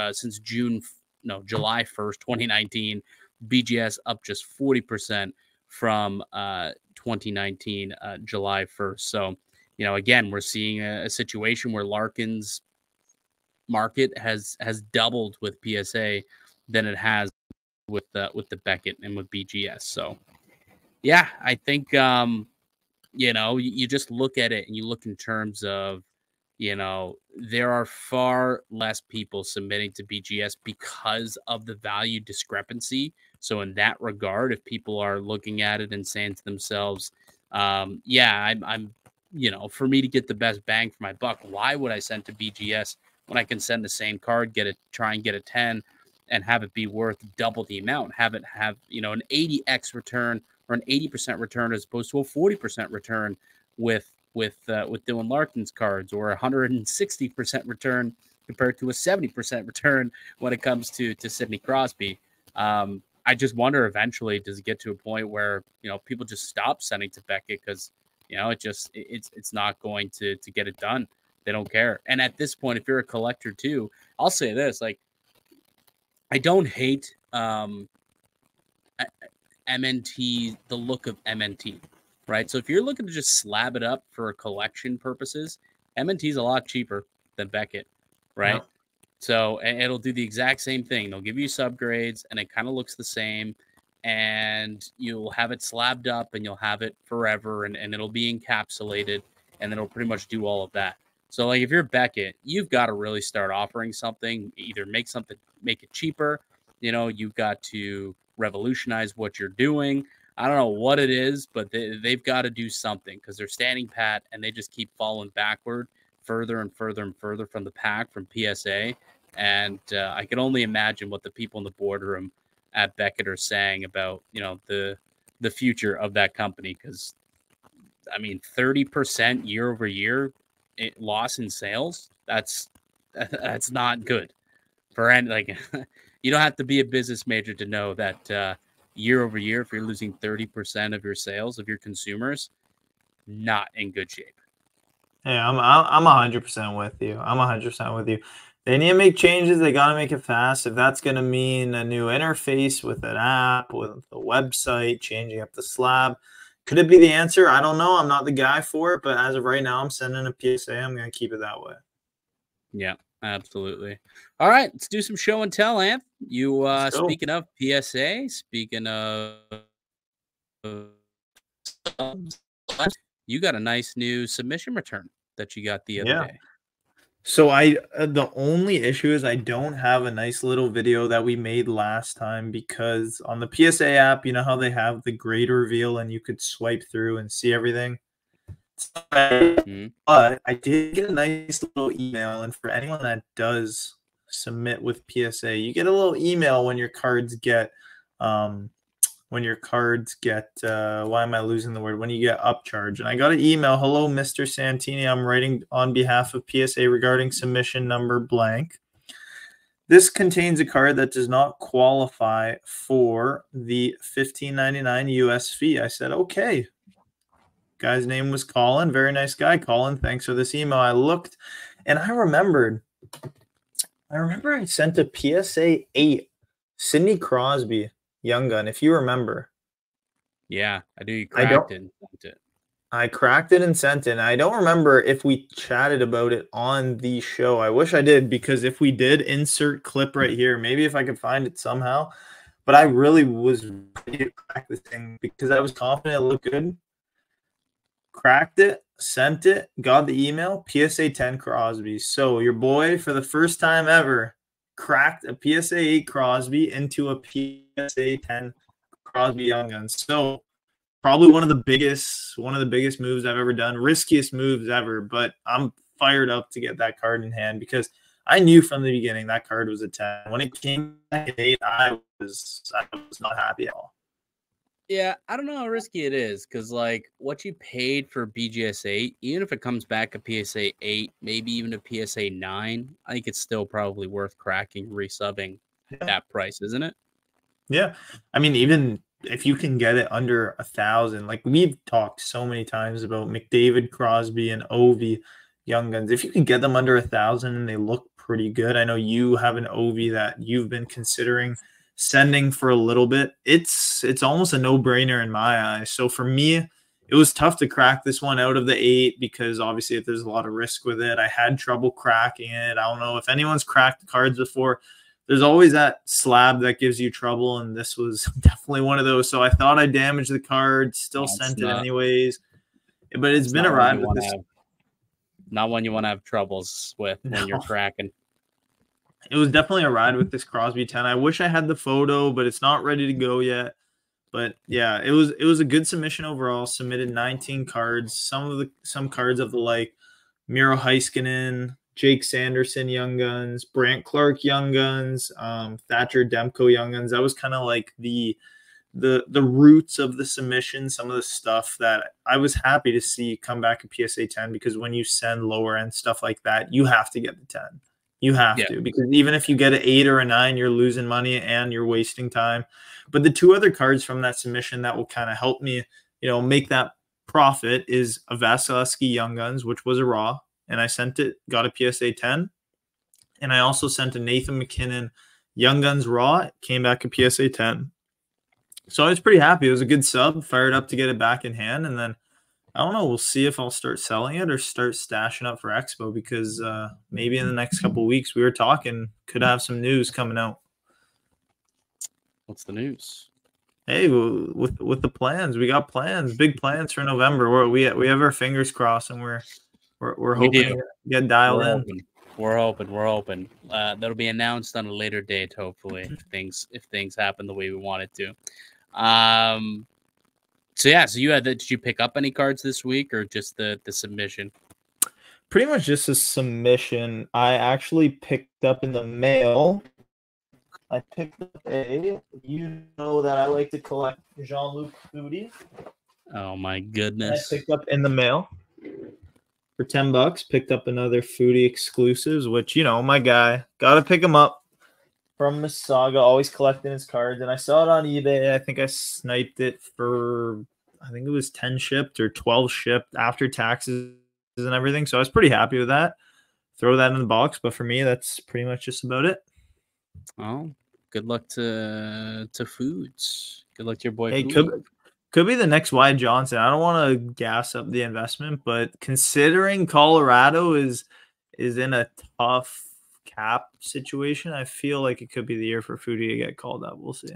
1st, 2019. BGS up just 40% from 2019, July 1st. So, again, we're seeing a situation where Larkin's market has doubled with PSA than it has with the Beckett and with BGS. So, yeah, I think you just look at it and you look in terms of, there are far less people submitting to BGS because of the value discrepancy. So in that regard, if people are looking at it and saying to themselves, I'm for me to get the best bang for my buck, why would I send to BGS when I can send the same card, try and get a 10 and have it be worth double the amount, have an 80x return or an 80% return as opposed to a 40% return with Dylan Larkin's cards, or 160% return compared to a 70% return when it comes to Sidney Crosby. I just wonder eventually, does it get to a point where, people just stop sending to Beckett because, it's not going to get it done. They don't care. And at this point, if you're a collector too, I'll say this, like, I don't hate MNT, the look of MNT, right? So if you're looking to just slab it up for collection purposes, MNT is a lot cheaper than Beckett, right? Yeah. So it'll do the exact same thing. They'll give you subgrades and it kind of looks the same, and you'll have it slabbed up and you'll have it forever, and it'll be encapsulated, and it'll pretty much do all of that. So like if you're Beckett, you've got to really start offering something, either make it cheaper, you've got to revolutionize what you're doing. I don't know what it is, but they've got to do something, because they're standing pat and they just keep falling backward further and further and further from the pack, from PSA. And I can only imagine what the people in the boardroom at Beckett are saying about, the future of that company. Because, 30% year over year loss in sales, that's not good for any, like, you don't have to be a business major to know that year over year, if you're losing 30% of your sales, of your consumers, not in good shape.
Yeah, I'm 100% with you. I'm 100% with you. They need to make changes. They got to make it fast. If that's going to mean a new interface with an app, with a website, changing up the slab, could it be the answer? I don't know. I'm not the guy for it, but as of right now, I'm sending a PSA. I'm going to keep it that way.
Yeah, absolutely. All right, let's do some show and tell, Anth. You speaking of PSA, speaking of you got a nice new submission return that you got the other day.
So the only issue is I don't have a nice little video that we made last time, because on the PSA app, you know how they have the grade reveal and you could swipe through and see everything. But I did get a nice little email, and for anyone that does submit with PSA, you get a little email when your cards get when you get upcharge. And I got an email: hello, Mr. Santini, I'm writing on behalf of PSA regarding submission number blank. This contains a card that does not qualify for the $15.99 US fee. I said, okay. Guy's name was Colin. Very nice guy. Colin, thanks for this email. I looked and I remember I sent a PSA 8 Sidney Crosby Young Gun, if you remember.
Yeah, I do. You cracked it and sent it.
I cracked it and sent it. And I don't remember if we chatted about it on the show. I wish I did, because if we did, insert clip right here. Maybe if I could find it somehow. But I really was ready to crack this thing because I was confident it looked good. Cracked it, sent it, got the email, PSA 10 Crosby. So your boy, for the first time ever, cracked a PSA 8 Crosby into a PSA 10 Crosby Young Gun. So probably one of the biggest moves I've ever done, riskiest moves ever. But I'm fired up to get that card in hand, because I knew from the beginning that card was a 10. When it came back at 8, I was not happy at all.
Yeah, I don't know how risky it is, because like what you paid for BGS 8, even if it comes back a PSA 8, maybe even a PSA 9, I think it's still probably worth cracking, resubbing that price, isn't it?
Yeah. I mean, even if you can get it under 1,000, like we've talked so many times about McDavid, Crosby, and Ovi Young Guns. If you can get them under 1,000 and they look pretty good, I know you have an Ovi that you've been considering sending for a little bit. It's almost a no-brainer in my eyes. So for me, it was tough to crack this one out of the 8 because obviously there's a lot of risk with it. I had trouble cracking it. I don't know if anyone's cracked the cards before. There's always that slab that gives you trouble, and this was definitely one of those. So I thought I damaged the card, still sent it anyways. But it's been a ride with this.
Not one you want to have troubles with when you're cracking.
It was definitely a ride with this Crosby 10. I wish I had the photo, but it's not ready to go yet. But yeah, it was a good submission overall. Submitted 19 cards. Some cards of the like Miro Heiskanen, Jake Sanderson Young Guns, Brant Clark Young Guns, Thatcher Demko Young Guns. That was kind of like the roots of the submission, some of the stuff that I was happy to see come back at PSA 10, because when you send lower end stuff like that, you have to get the 10. You have to, because even if you get an 8 or a 9, you're losing money and you're wasting time. But the two other cards from that submission that will kind of help me, make that profit is a Vasilevsky Young Guns, which was a raw, and I sent it, got a PSA 10. And I also sent a Nathan McKinnon Young Guns raw. It came back a PSA 10. So I was pretty happy. It was a good sub, fired up to get it back in hand. And then, I don't know, we'll see if I'll start selling it or start stashing up for Expo, because maybe in the next couple of weeks, we were talking, could have some news coming out.
What's the news?
Hey, with the plans, we got plans, big plans for November. We have our fingers crossed, and we're hoping to get dialed in.
We're hoping. That'll be announced on a later date, hopefully, if things happen the way we want it to. So did you pick up any cards this week, or just the submission?
Pretty much just a submission. I actually picked up in the mail. I picked up you know that I like to collect Jean-Luc Foudy.
Oh my goodness.
I picked up in the mail for $10. Picked up another Foudy exclusives, which, my guy, got to pick him up from Mississauga, always collecting his cards. And I saw it on eBay. I think I sniped it for, I think it was 10 shipped or 12 shipped after taxes and everything. So I was pretty happy with that. Throw that in the box. But for me, that's pretty much just about it.
Oh, good luck to Foods. Good luck to your boy.
Hey, could be the next Wyatt Johnson. I don't want to gas up the investment, but considering Colorado is in a tough cap situation, I feel like it could be the year for Foudy to get called up. We'll see.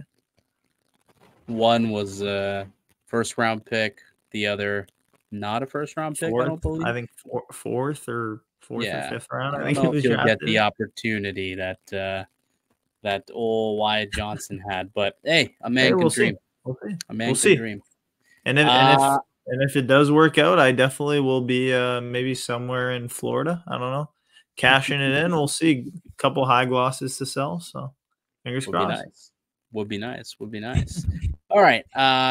One was a first round pick, the other not a first round pick. I don't believe.
I think fourth or fifth round.
I think it was you'll get the opportunity that old Wyatt Johnson had. But hey, a man can dream. A man can dream.
And if it does work out, I definitely will be maybe somewhere in Florida. I don't know, cashing it in. We'll see. A couple high glosses to sell. So fingers crossed.
Would be nice. All right.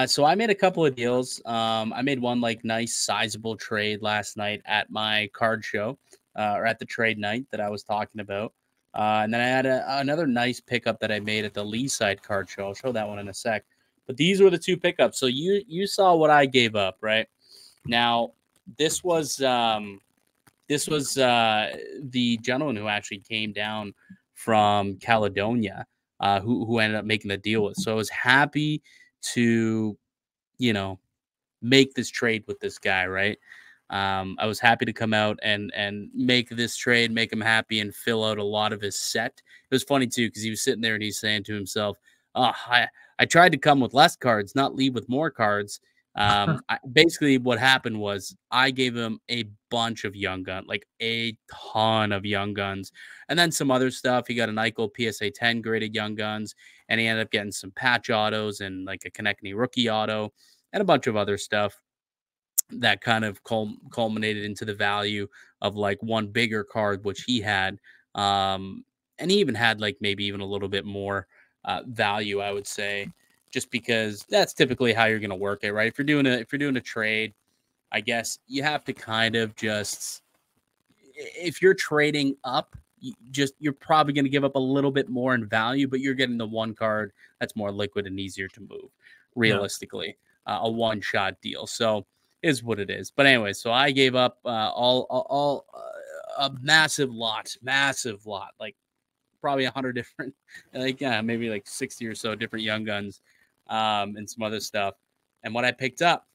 So I made a couple of deals. I made one nice sizable trade last night at my card show, or at the trade night that I was talking about. And then I had another nice pickup that I made at the Leaside card show. I'll show that one in a sec. But these were the two pickups. So you saw what I gave up, right? Now, this was the gentleman who actually came down from Caledonia, who ended up making the deal with. So I was happy to, make this trade with this guy, right? I was happy to come out and make this trade, make him happy, and fill out a lot of his set. It was funny too, because he was sitting there and he's saying to himself, "Oh, I tried to come with less cards, not leave with more cards." Basically, what happened was I gave him a bunch of young guns, like a ton of young guns, and then some other stuff. He got an Eichel PSA 10 graded young guns, and he ended up getting some patch autos and like a Konechny rookie auto and a bunch of other stuff that kind of culminated into the value of like one bigger card, which he had. And he even had like maybe even a little bit more value, I would say, just because that's typically how you're going to work it, right? If you're doing a trade, I guess you have to kind of just, if you're trading up, you're probably going to give up a little bit more in value, but you're getting the one card that's more liquid and easier to move, realistically. A one-shot deal. So is what it is. But anyway, so I gave up a massive lot, like probably 100 different, like maybe like 60 or so different young guns, and some other stuff. And what I picked up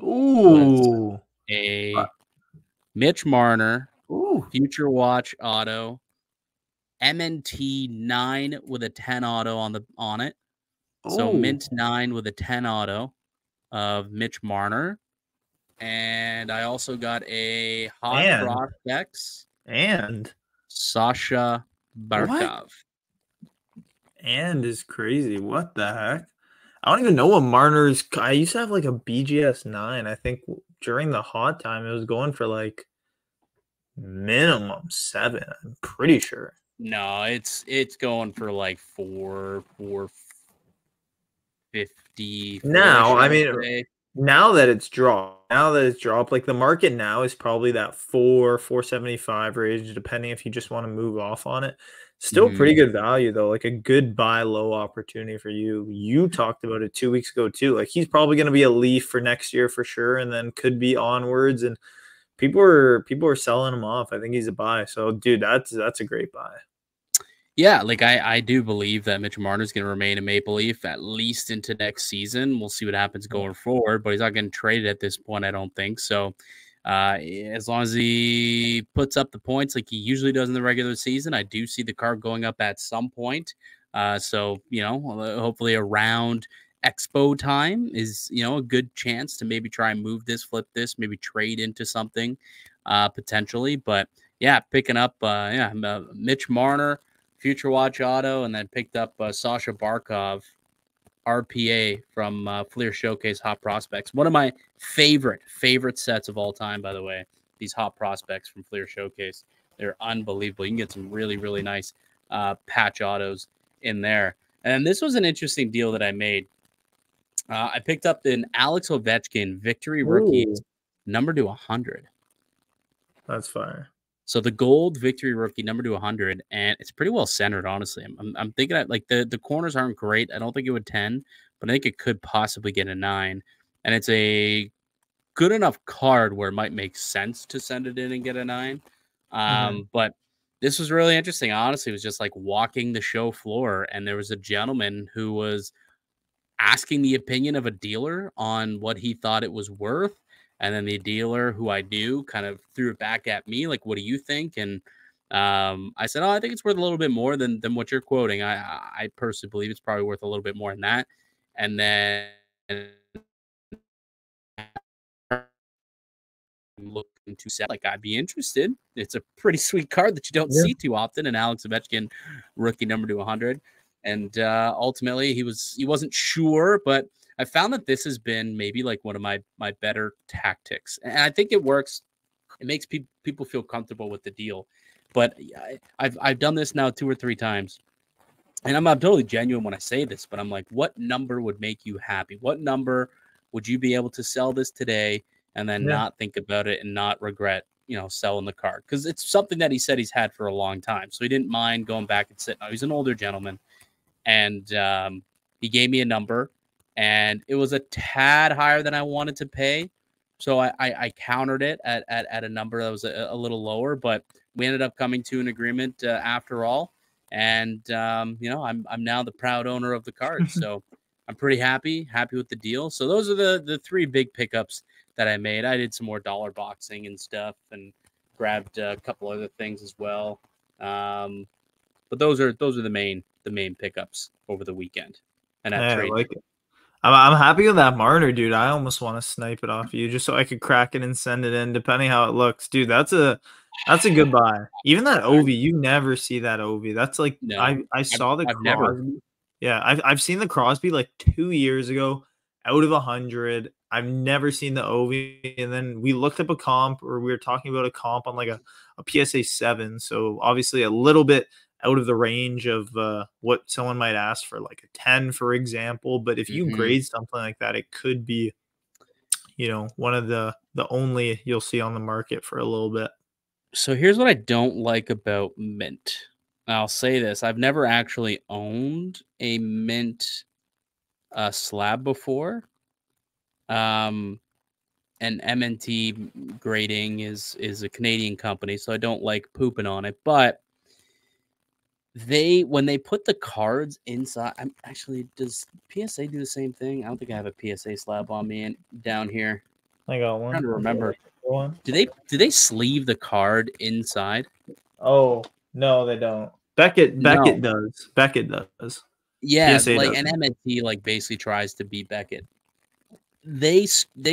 was a Mitch Marner Future Watch auto, MNT 9 with a 10 auto on it. So Mint 9 with a 10 auto of Mitch Marner. And I also got a Hot Prospects
and
Sasha Barkov.
What? And is crazy. What the heck? I don't even know what Marner's. I used to have like a BGS 9. I think during the hot time, it was going for like minimum 7. I'm pretty sure.
No, it's going for like 450.
Now, I mean, now that it's dropped, like the market now is probably that 475 range, depending if you just want to move off on it. Still pretty good value though, like a good buy low opportunity for you. You talked about it 2 weeks ago too. Like he's probably going to be a Leaf for next year for sure, and then could be onwards. And people are selling him off. I think he's a buy. So dude, that's a great buy.
Yeah, like I do believe that Mitch Marner is going to remain a Maple Leaf at least into next season. We'll see what happens going forward, but he's not getting traded at this point, I don't think. So as long as he puts up the points like he usually does in the regular season, I do see the card going up at some point. So, hopefully around Expo time is, a good chance to maybe try and move this, flip this, maybe trade into something potentially. But yeah, picking up Mitch Marner, Future Watch auto, and then picked up Sasha Barkov RPA from Fleer Showcase Hot Prospects. One of my favorite sets of all time, by the way, these Hot Prospects from Fleer Showcase. They're unbelievable. You can get some really, really nice patch autos in there. And this was an interesting deal that I made. I picked up an Alex Ovechkin Victory Rookies number to 100.
That's fire.
So the gold Victory Rookie number to 100, and it's pretty well centered, honestly. I'm thinking that like the corners aren't great. I don't think it would 10, but I think it could possibly get a 9. And it's a good enough card where it might make sense to send it in and get a 9. But this was really interesting. Honestly, it was just like walking the show floor, and there was a gentleman who was asking the opinion of a dealer on what he thought it was worth. And then the dealer, who I knew, kind of threw it back at me, like, what do you think? And I said, I think it's worth a little bit more than what you're quoting. I personally believe it's probably worth a little bit more than that. And then looking to set, like, I'd be interested. It's a pretty sweet card that you don't see too often. And Alex Ovechkin, rookie number to 100. And ultimately, he wasn't sure, but I found that this has been maybe like one of my better tactics, and I think it works. It makes people feel comfortable with the deal. But I've done this now 2 or 3 times, and I'm totally genuine when I say this. But I'm like, what number would make you happy? What number would you be able to sell this today and then not think about it and not regret, selling the card? Because it's something that he said he's had for a long time, so he didn't mind going back and sitting. He's an older gentleman, and he gave me a number. And it was a tad higher than I wanted to pay. So I countered it at a number that was a little lower, but we ended up coming to an agreement after all. And, I'm now the proud owner of the card. So I'm pretty happy with the deal. So those are the 3 big pickups that I made. I did some more dollar boxing and stuff and grabbed a couple other things as well. But those are the main pickups over the weekend. And I
like it. I'm happy with that Marner, dude. I almost want to snipe it off you just so I could crack it and send it in, depending how it looks, dude. That's a good buy. Even that Ovi, you never see that Ovi. That's like I saw the Crosby.
Never.
Yeah, I've seen the Crosby like 2 years ago out of 100. I've never seen the Ovi, and then we looked up a comp, or we were talking about a comp on like a PSA 7. So obviously a little bit out of the range of what someone might ask for, like a 10, for example. But if you grade something like that, it could be, one of the only you'll see on the market for a little bit.
So here's what I don't like about mint. I'll say this: I've never actually owned a mint slab before. Um, and MNT grading is a Canadian company, so I don't like pooping on it. But when they put the cards inside, I'm actually does PSA do the same thing? I don't think I have a PSA slab on me and down here.
I got
I'm
one.
trying to remember.
One.
Do they sleeve the card inside?
Oh no, they don't. Beckett
No.
does. Beckett does.
Yeah,
PSA
like
does.
an MNT like basically tries to beat Beckett. They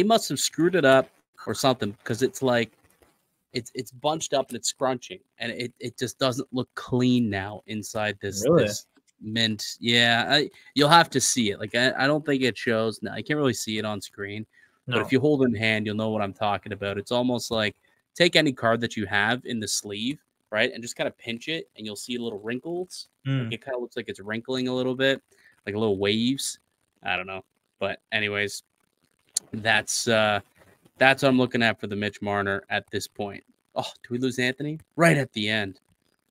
must have screwed it up or something because it's like it's bunched up and it's scrunching and it just doesn't look clean now inside this
Really?
this mint. Yeah, you'll have to see it. Like I don't think it shows. I can't really see it on screen, but if you hold it in hand, you'll know what I'm talking about. It's almost like take any card that you have in the sleeve, right, and just kind of pinch it, and you'll see little wrinkles. Like it kind of looks like it's wrinkling a little bit, like little waves. I don't know, but anyways, that's what I'm looking at for the Mitch Marner at this point. Oh, do we lose Anthony? Right at the end.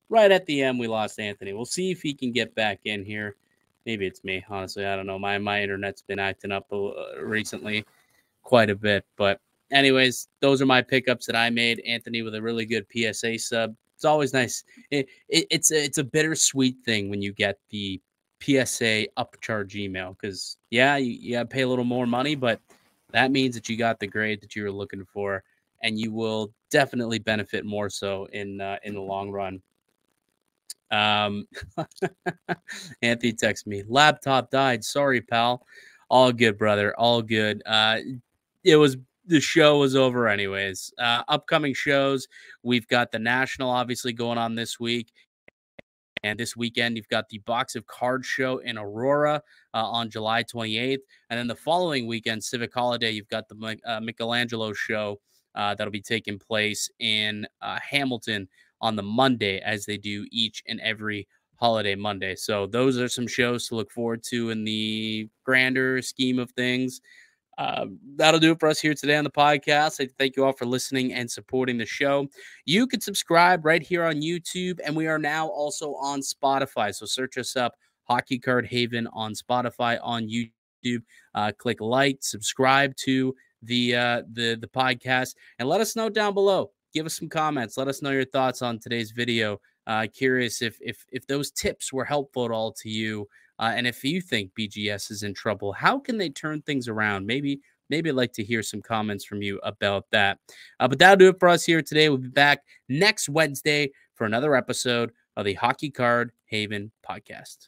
Right at the end, we lost Anthony. We'll see if he can get back in here. Maybe it's me. Honestly, I don't know. My internet's been acting up recently quite a bit. But anyways, those are my pickups that I made. Anthony with a really good PSA sub. It's always nice. It's a bittersweet thing when you get the PSA upcharge email because, yeah, you got to pay a little more money, but that means that you got the grade that you were looking for, and you will definitely benefit more so in the long run. Anthony texts me, laptop died. Sorry, pal. All good, brother. All good. The show was over anyways. Upcoming shows, we've got the National obviously going on this week. And this weekend, you've got the Box of Cards show in Aurora on July 28th. And then the following weekend, Civic Holiday, you've got the Michelangelo show that'll be taking place in Hamilton on the Monday, as they do each and every holiday Monday. So those are some shows to look forward to in the grander scheme of things. That'll do it for us here today on the podcast. I thank you all for listening and supporting the show. You can subscribe right here on YouTube, and we are now also on Spotify. So search us up, Hockey Card Haven on Spotify, on YouTube. Click like, subscribe to the podcast, and let us know down below. Give us some comments. Let us know your thoughts on today's video. Curious if those tips were helpful at all to you. And if you think BGS is in trouble, how can they turn things around? Maybe I'd like to hear some comments from you about that. But that'll do it for us here today. We'll be back next Wednesday for another episode of the Hockey Card Haven podcast.